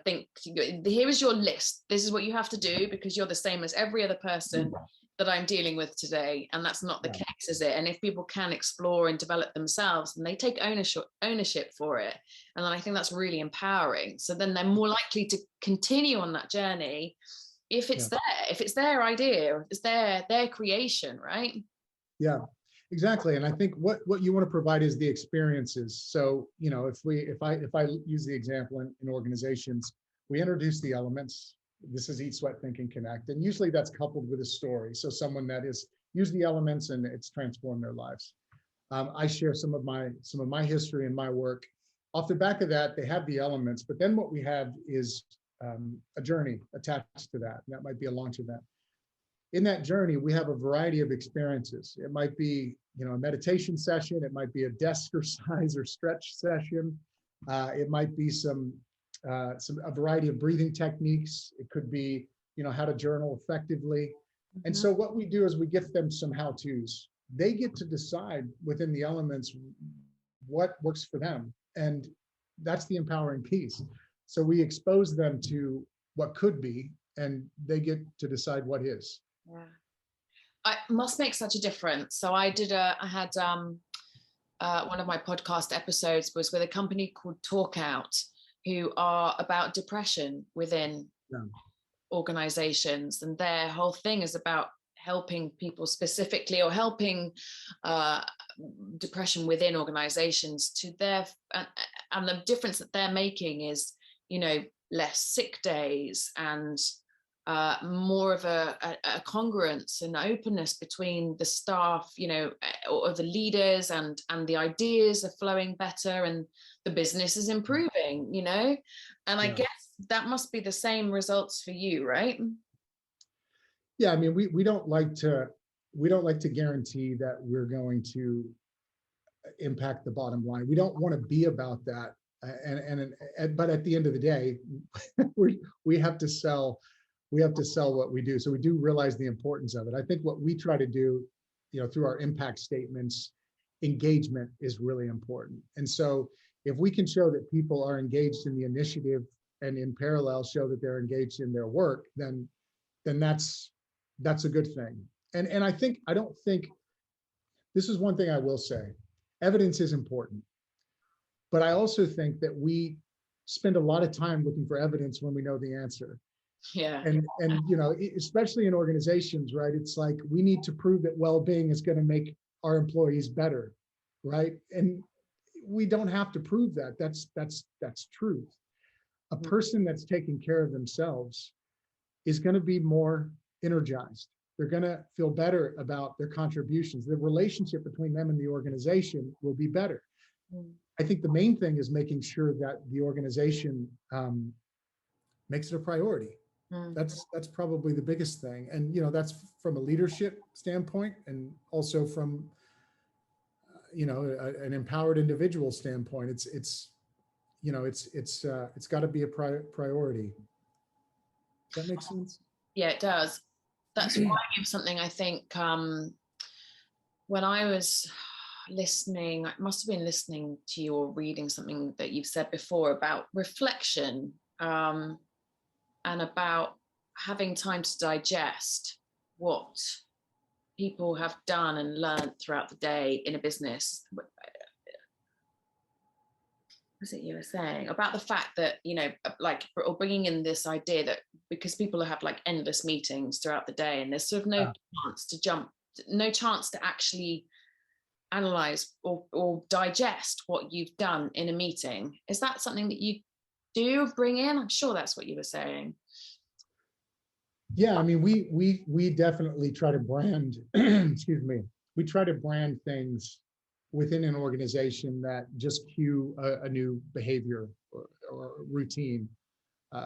[SPEAKER 3] here is your list, this is what you have to do because you're the same as every other person that I'm dealing with today. And that's not the case, is it? And if people can explore and develop themselves, and they take ownership for it, and then I think that's really empowering. So then they're more likely to continue on that journey if it's if it's their idea, if it's their creation, right?
[SPEAKER 2] Yeah, exactly. And I think what you want to provide is the experiences. So, if I use the example in organizations, we introduce the elements. This is Eat, Sweat, Think, and Connect. And usually that's coupled with a story. So someone that has used the elements and it's transformed their lives. I share some of my history and my work. Off the back of that, they have the elements, but then what we have is a journey attached to that. And that might be a launch event. In that journey, we have a variety of experiences. It might be, a meditation session. It might be a desk exercise or stretch session. It might be a variety of breathing techniques. It could be, how to journal effectively. Mm-hmm. And so what we do is we give them some how-tos. They get to decide within the elements what works for them. And that's the empowering piece. So we expose them to what could be, and they get to decide what is.
[SPEAKER 3] Yeah. It must make such a difference. So I had one of my podcast episodes was with a company called Talk Out, who are about depression within organizations, and their whole thing is about helping people specifically, or helping depression within organizations to and the difference that they're making is, less sick days and more of a congruence and openness between the staff, or the leaders, and the ideas are flowing better, and the business is improving, and I guess that must be the same results for you, right?
[SPEAKER 2] Yeah, I mean, we don't like to guarantee that we're going to impact the bottom line. We don't want to be about that, but at the end of the day, we have to sell what we do. So we do realize the importance of it. I think what we try to do, through our impact statements, engagement is really important. And so if we can show that people are engaged in the initiative, and in parallel show that they're engaged in their work, then that's a good thing. And I don't think, this is one thing I will say, evidence is important. But I also think that we spend a lot of time looking for evidence when we know the answer.
[SPEAKER 3] Yeah.
[SPEAKER 2] And especially in organizations, right? It's like we need to prove that well-being is going to make our employees better, right? And we don't have to prove that. That's truth. A person that's taking care of themselves is going to be more energized. They're going to feel better about their contributions. The relationship between them and the organization will be better. I think the main thing is making sure that the organization makes it a priority. That's probably the biggest thing. And, that's from a leadership standpoint, and also from, an empowered individual standpoint. It's got to be a priority. Does that make sense?
[SPEAKER 3] Yeah, it does. That's why something I think when I was listening, I must have been listening to you or reading something that you've said before about reflection, and about having time to digest what people have done and learned throughout the day in a business. What was it you were saying about the fact that, you know, like, or bringing in this idea that because people have like endless meetings throughout the day and there's sort of no chance to actually analyze or digest what you've done in a meeting. Is that something that you do bring in? I'm sure that's what you were saying.
[SPEAKER 2] Yeah, I mean, we definitely try to brand, excuse me, we try to brand things within an organization that just cue a new behavior or routine.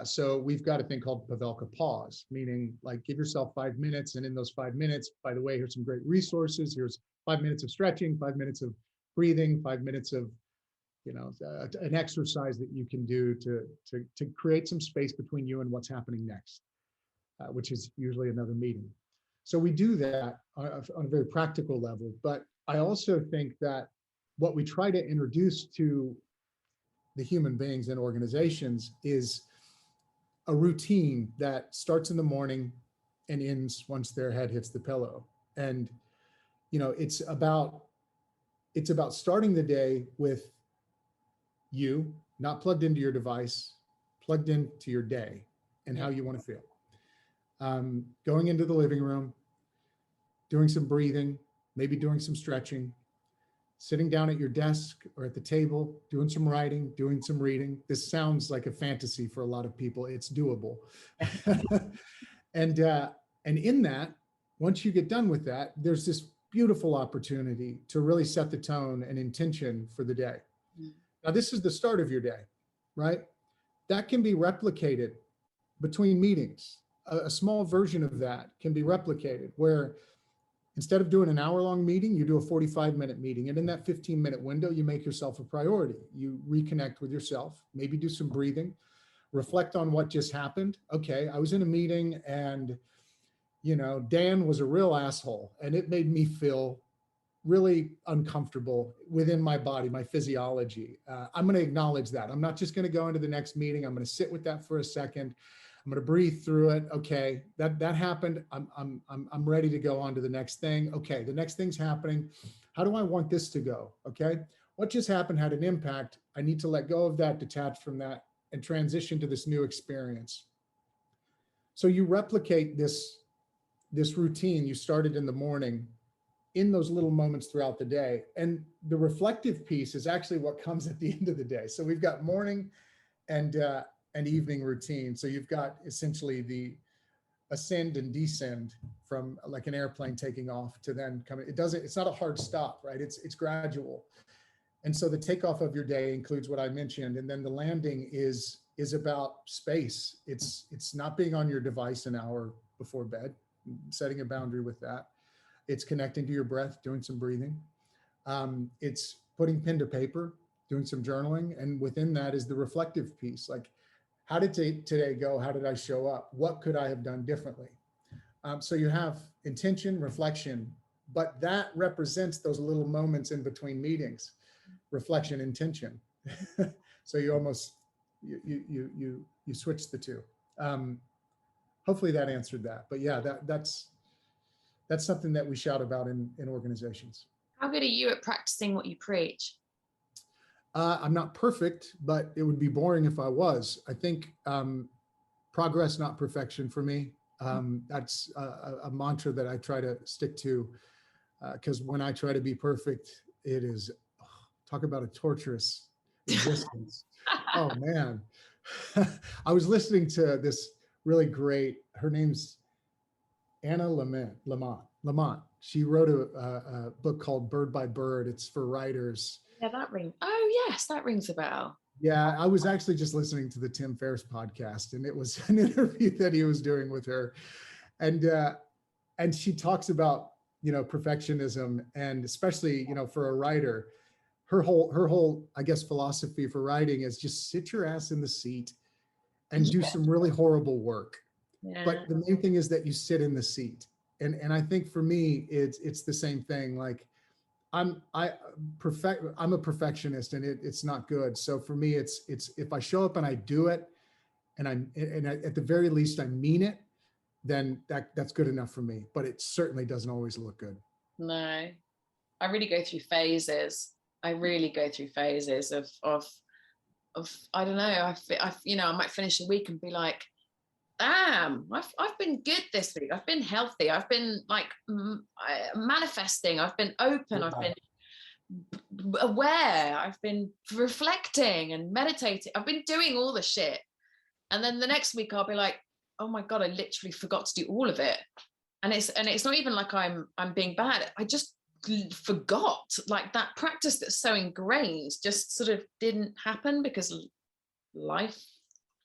[SPEAKER 2] So we've got a thing called Pavelka pause, meaning like give yourself 5 minutes, and in those 5 minutes, by the way, here's some great resources. Here's 5 minutes of stretching, 5 minutes of breathing, 5 minutes of, you know, an exercise that you can do to create some space between you and what's happening next. Which is usually another meeting. So we do that on a very practical level. But I also think that what we try to introduce to the human beings and organizations is a routine that starts in the morning and ends once their head hits the pillow. And, you know, it's about starting the day with you, not plugged into your device, plugged into your day and how you want to feel. Going into the living room, doing some breathing, maybe doing some stretching, sitting down at your desk or at the table, doing some writing, doing some reading. This sounds like a fantasy for a lot of people. It's doable. And in that, once you get done with that, there's this beautiful opportunity to really set the tone and intention for the day. Now, this is the start of your day, right? That can be replicated between meetings. A small version of that can be replicated where instead of doing an hour-long meeting, you do a 45-minute meeting. And in that 15-minute window, you make yourself a priority. You reconnect with yourself, maybe do some breathing, reflect on what just happened. Okay, I was in a meeting and, you know, Dan was a real asshole and it made me feel really uncomfortable within my body, my physiology. I'm going to acknowledge that. I'm not just going to go into the next meeting. I'm going to sit with that for a second. I'm going to breathe through it. Okay, that happened. I'm ready to go on to the next thing. Okay, the next thing's happening. How do I want this to go? Okay, what just happened had an impact. I need to let go of that, detach from that, and transition to this new experience. So you replicate this routine you started in the morning in those little moments throughout the day. And the reflective piece is actually what comes at the end of the day. So we've got morning and evening routine. So you've got essentially the ascend and descend from like an airplane taking off to then coming. It's not a hard stop, right? It's gradual. And so the takeoff of your day includes what I mentioned. And then the landing is about space. It's not being on your device an hour before bed, setting a boundary with that. It's connecting to your breath, doing some breathing. It's putting pen to paper, doing some journaling. And within that is the reflective piece. Like, how did today go? How did I show up? What could I have done differently? So you have intention, reflection, but that represents those little moments in between meetings, reflection, intention. So you almost, you switch the two. Hopefully that answered that. But yeah, that's something that we shout about in organizations.
[SPEAKER 3] How good are you at practicing what you preach?
[SPEAKER 2] I'm not perfect, but it would be boring if I was. I think progress, not perfection for me. That's a mantra that I try to stick to, because when I try to be perfect, it is, talk about a torturous existence. Oh man. I was listening to this really great, her name's Anna Lamont. She wrote a book called Bird by Bird. It's for writers.
[SPEAKER 3] Yeah, oh yes, that rings a bell.
[SPEAKER 2] Yeah, I was actually just listening to the Tim Ferriss podcast, and it was an interview that he was doing with her, and she talks about, you know, perfectionism, and especially, you know, for a writer, her whole I guess philosophy for writing is just sit your ass in the seat and do some really horrible work. Yeah. But the main thing is that you sit in the seat, and I think for me it's the same thing. Like I'm a perfectionist, and it's not good. So for me, it's if I show up and I do it, and at the very least I mean it, then that's good enough for me. But it certainly doesn't always look good.
[SPEAKER 3] No, I really go through phases. I really go through phases of I don't know. I might finish a week and be like, damn, I've been good this week. I've been healthy. I've been like manifesting. I've been open.
[SPEAKER 2] Yeah.
[SPEAKER 3] I've been aware. I've been reflecting and meditating. I've been doing all the shit. And then the next week I'll be like, oh my God, I literally forgot to do all of it. And it's not even like I'm being bad. I just forgot, like that practice that's so ingrained just sort of didn't happen because life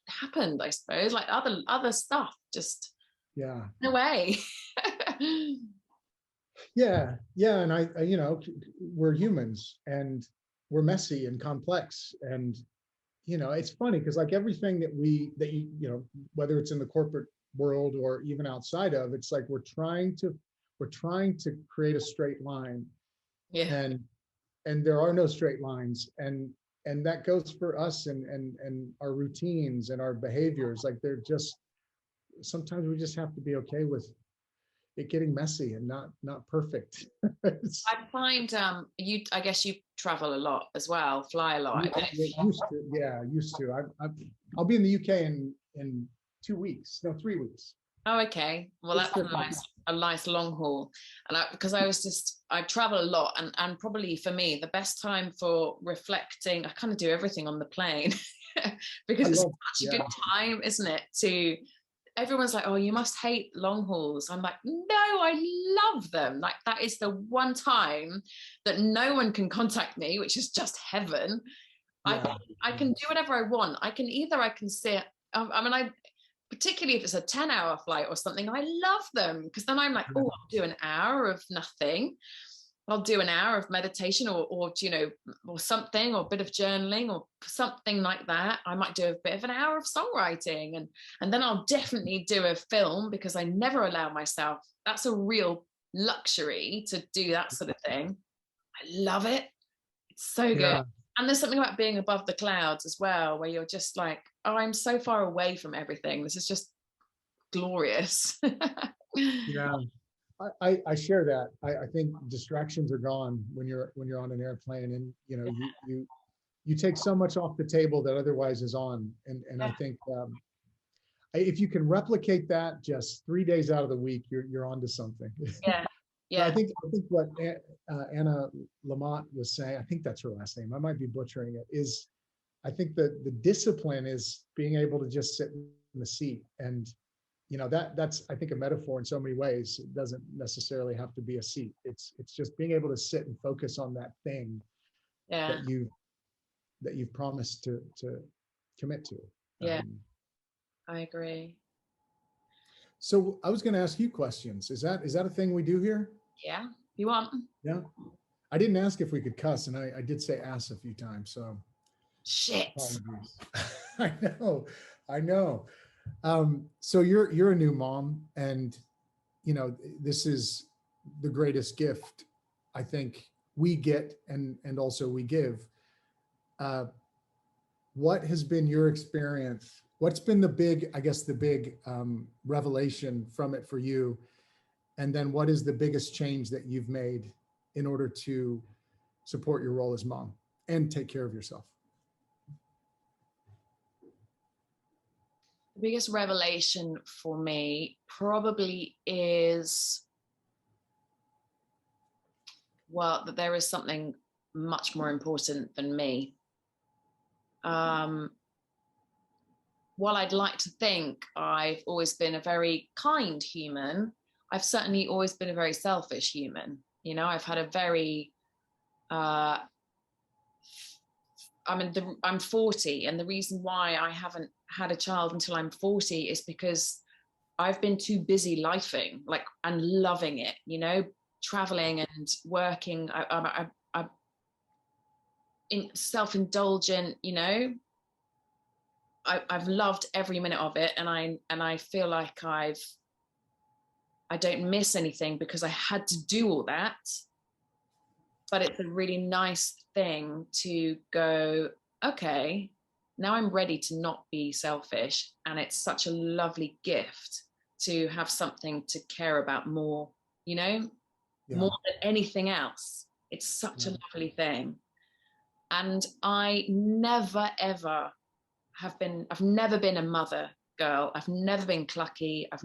[SPEAKER 3] happened, I suppose, like other stuff just in a way.
[SPEAKER 2] Yeah. And I we're humans and we're messy and complex. And, it's funny because like everything that you whether it's in the corporate world or even outside of, it's like we're trying to create a straight line.
[SPEAKER 3] Yeah.
[SPEAKER 2] And there are no straight lines. And that goes for us and our routines and our behaviors. Like they're just, sometimes we just have to be okay with it getting messy and not perfect.
[SPEAKER 3] I find I guess you travel a lot as well, fly a lot.
[SPEAKER 2] Used to. I'll be in the UK in 3 weeks.
[SPEAKER 3] Oh, okay. Well, that's a nice long haul. And because I travel a lot, and probably for me, the best time for reflecting, I kind of do everything on the plane because it's such a good time, isn't it? Everyone's like, oh, you must hate long hauls. I'm like, no, I love them. Like that is the one time that no one can contact me, which is just heaven. Yeah. I can do whatever I want. I can sit, particularly if it's a 10-hour flight or something, I love them because then I'm like, oh, I'll do an hour of nothing. I'll do an hour of meditation or something, or a bit of journaling or something like that. I might do a bit of an hour of songwriting and then I'll definitely do a film because I never allow myself. That's a real luxury to do that sort of thing. I love it. It's so good. Yeah. And there's something about being above the clouds as well, where you're just like, oh, I'm so far away from everything. This is just glorious.
[SPEAKER 2] Yeah. I share that. I think distractions are gone when you're on an airplane, and you take so much off the table that otherwise is on. And I think if you can replicate that just 3 days out of the week, you're onto something. Yeah. I think what Anna Lamott was saying, I think that's her last name, I might be butchering it, is I think that the discipline is being able to just sit in the seat. And that's I think a metaphor in so many ways. It doesn't necessarily have to be a seat. It's just being able to sit and focus on that thing that you've promised to commit to.
[SPEAKER 3] Yeah, I agree.
[SPEAKER 2] So I was going to ask you questions. Is that a thing we do here?
[SPEAKER 3] Yeah, you want?
[SPEAKER 2] Yeah. I didn't ask if we could cuss, and I did say ass a few times. So
[SPEAKER 3] shit.
[SPEAKER 2] I know. So you're a new mom, and this is the greatest gift I think we get and also we give. What has been your experience? What's been the big revelation from it for you? And then what is the biggest change that you've made in order to support your role as mom and take care of yourself?
[SPEAKER 3] The biggest revelation for me probably is, that there is something much more important than me. While I'd like to think I've always been a very kind human, I've certainly always been a very selfish human. I've had a very, I'm 40, and the reason why I haven't had a child until I'm 40 is because I've been too busy lifing, and loving it, traveling and working. I'm self-indulgent, I've loved every minute of it, and I feel like I don't miss anything because I had to do all that. But it's a really nice thing to go, okay, now I'm ready to not be selfish, and it's such a lovely gift to have something to care about more, you know,
[SPEAKER 2] Yeah.
[SPEAKER 3] more than anything else. It's such a lovely thing. And I never, ever I've never been a mother girl. I've never been clucky. I've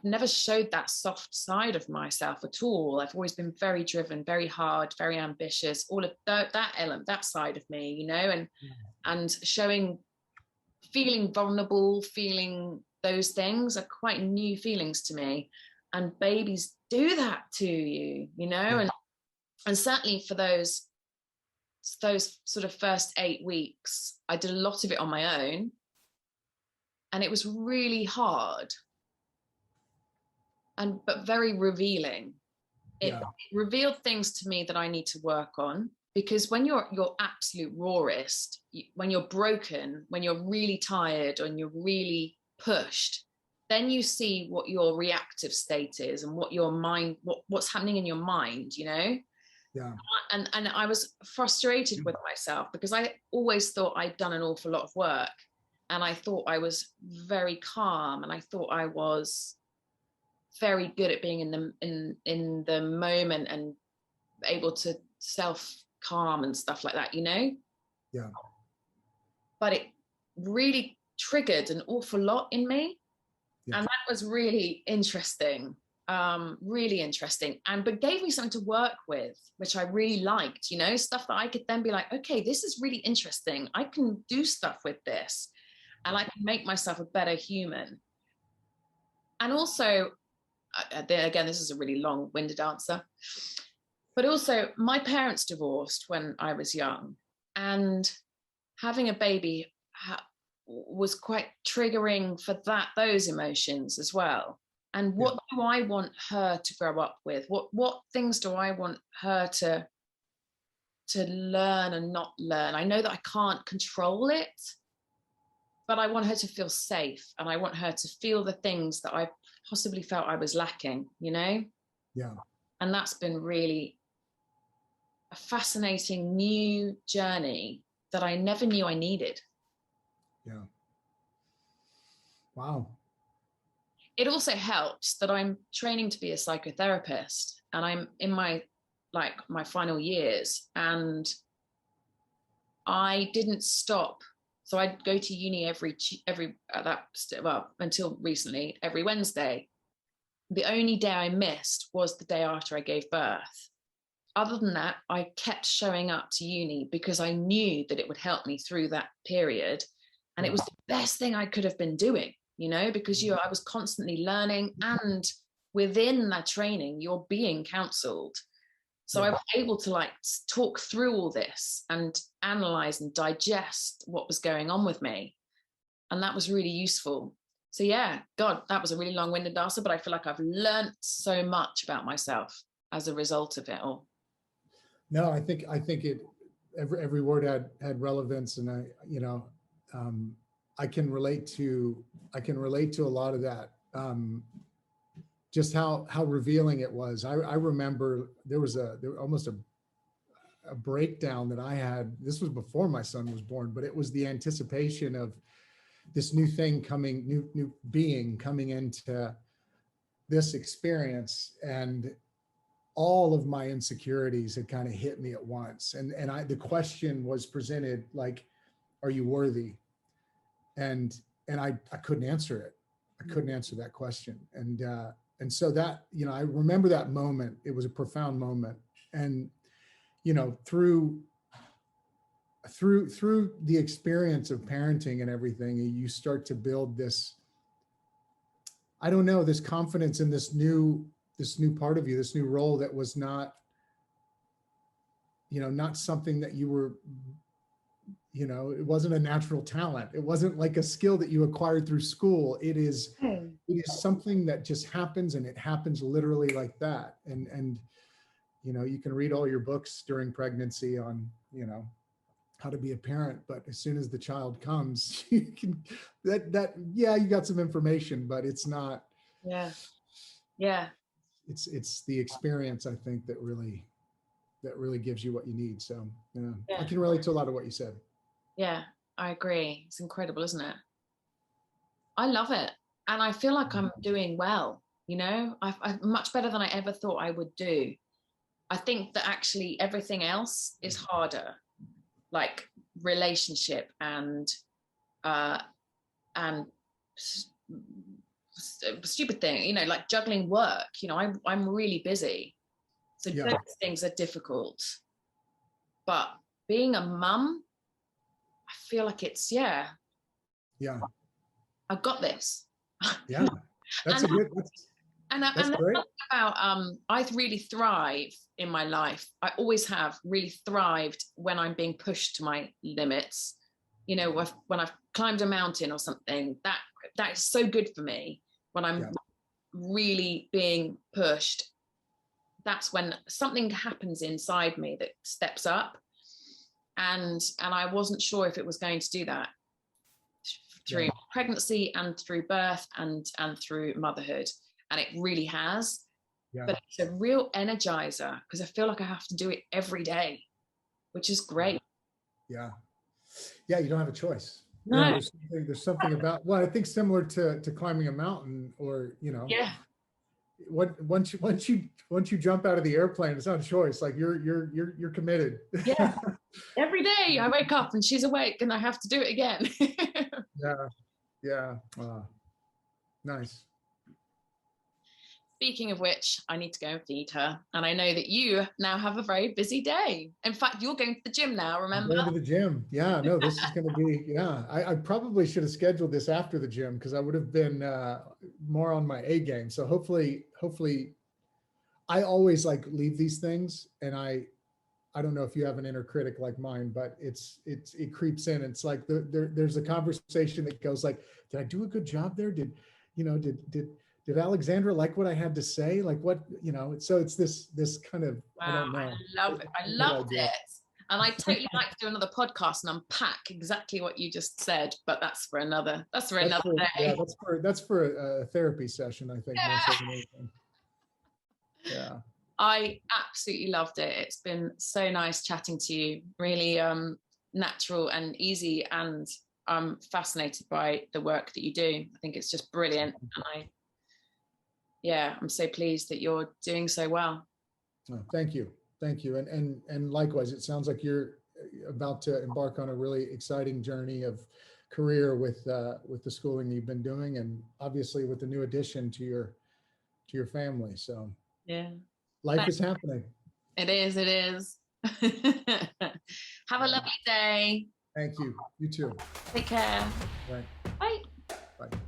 [SPEAKER 3] never showed that soft side of myself at all. I've always been very driven, very hard, very ambitious, all of that element, that side of me, you know, and feeling vulnerable, feeling those things are quite new feelings to me. And babies do that to you, you know, and certainly for those sort of first 8 weeks, I did a lot of it on my own. And it was really hard, but very revealing. It revealed things to me that I need to work on, because when you're your absolute rawest, when you're broken, when you're really tired and you're really pushed, then you see what your reactive state is and what your mind, what's happening in your mind, you know?
[SPEAKER 2] Yeah.
[SPEAKER 3] And I was frustrated with myself because I always thought I'd done an awful lot of work, and I thought I was very calm, and I thought I was very good at being in the moment and able to self calm and stuff like that, you know?
[SPEAKER 2] Yeah.
[SPEAKER 3] But it really triggered an awful lot in me. Yeah. And that was really interesting, but gave me something to work with, which I really liked, you know, stuff that I could then be like, okay, this is really interesting. I can do stuff with this, and I can make myself a better human. And also, again, this is a really long-winded answer, but also my parents divorced when I was young, and having a baby was quite triggering for those emotions as well. And what do I want her to grow up with? What things do I want her to learn and not learn? I know that I can't control it, but I want her to feel safe, and I want her to feel the things that I possibly felt I was lacking, you know?
[SPEAKER 2] Yeah.
[SPEAKER 3] And that's been really a fascinating new journey that I never knew I needed.
[SPEAKER 2] Yeah. Wow.
[SPEAKER 3] It also helps that I'm training to be a psychotherapist, and I'm in my final years, and I didn't stop. So I'd go to uni until recently, every Wednesday. The only day I missed was the day after I gave birth. Other than that, I kept showing up to uni because I knew that it would help me through that period. And it was the best thing I could have been doing, you know, because I was constantly learning, and within that training, you're being counseled. So I was able to talk through all this and analyze and digest what was going on with me. And that was really useful. So yeah, God, that was a really long-winded answer, but I feel like I've learned so much about myself as a result of it all.
[SPEAKER 2] No, I think every word had relevance, and I can relate to a lot of that. Just how revealing it was. I remember there was almost a breakdown that I had. This was before my son was born, but it was the anticipation of this new thing coming, new being coming into this experience, and all of my insecurities had kind of hit me at once. And the question was presented like, are you worthy? And I couldn't answer it. I couldn't answer that question. And so that, I remember that moment. It was a profound moment. And, through the experience of parenting and everything, you start to build this, I don't know, this confidence in this new part of you, this new role that was not, not something that you were, it wasn't a natural talent. It wasn't like a skill that you acquired through school. It is something that just happens, and it happens literally like that. And you can read all your books during pregnancy on, how to be a parent, but as soon as the child comes, you can you got some information, but it's not.
[SPEAKER 3] Yeah.
[SPEAKER 2] It's the experience, I think, that really gives you what you need. So I can relate to a lot of what you said.
[SPEAKER 3] Yeah. I agree. It's incredible, isn't it? I love it. And I feel like I'm doing well, you know, I'm much better than I ever thought I would do. I think that actually everything else is harder, like relationship and uh, stupid thing, you know, like juggling work. You know, I'm really busy, so
[SPEAKER 2] Yeah.
[SPEAKER 3] those things are difficult. But being a mum, I feel like it's
[SPEAKER 2] Yeah.
[SPEAKER 3] I've got this.
[SPEAKER 2] Yeah. That's
[SPEAKER 3] and,
[SPEAKER 2] a good. That's
[SPEAKER 3] and
[SPEAKER 2] great.
[SPEAKER 3] about I really thrive in my life. I always have really thrived when I'm being pushed to my limits. You know, when I've climbed a mountain or something, that is so good for me. When I'm really being pushed, that's when something happens inside me that steps up, and I wasn't sure if it was going to do that through pregnancy and through birth and through motherhood, and it really has. But it's a real energizer because I feel like I have to do it every day, which is great.
[SPEAKER 2] Yeah, you don't have a choice.
[SPEAKER 3] No.
[SPEAKER 2] Yeah, there's something about, well, I think similar to climbing a mountain, or, you know, once you jump out of the airplane, it's not a choice. Like you're committed.
[SPEAKER 3] Yeah. Every day I wake up and she's awake and I have to do it again.
[SPEAKER 2] Yeah. Nice.
[SPEAKER 3] Speaking of which, I need to go and feed her. And I know that you now have a very busy day. In fact, you're going to the gym now, remember?
[SPEAKER 2] I'm going to the gym. Yeah, no, this is going to be, I probably should have scheduled this after the gym because I would have been more on my A game. So hopefully I always like leave these things, and I don't know if you have an inner critic like mine, but it creeps in. It's like there's a conversation that goes like, did I do a good job there? Did Alexandra like what I had to say? Like what, you know, so it's this kind of,
[SPEAKER 3] wow,
[SPEAKER 2] I don't know.
[SPEAKER 3] I love it. I loved it. And I totally like to do another podcast and unpack exactly what you just said, but that's for another day.
[SPEAKER 2] Yeah, that's for a therapy session, I think. Yeah.
[SPEAKER 3] I absolutely loved it. It's been so nice chatting to you. Really natural and easy, and I'm fascinated by the work that you do. I think it's just brilliant. And I'm so pleased that you're doing so well.
[SPEAKER 2] Oh, thank you. And likewise, it sounds like you're about to embark on a really exciting journey of career with the schooling you've been doing, and obviously with the new addition to your family. So life is happening.
[SPEAKER 3] It is. Have a lovely day.
[SPEAKER 2] Thank you. You too.
[SPEAKER 3] Take care.
[SPEAKER 2] Right.
[SPEAKER 3] Bye.
[SPEAKER 2] Bye.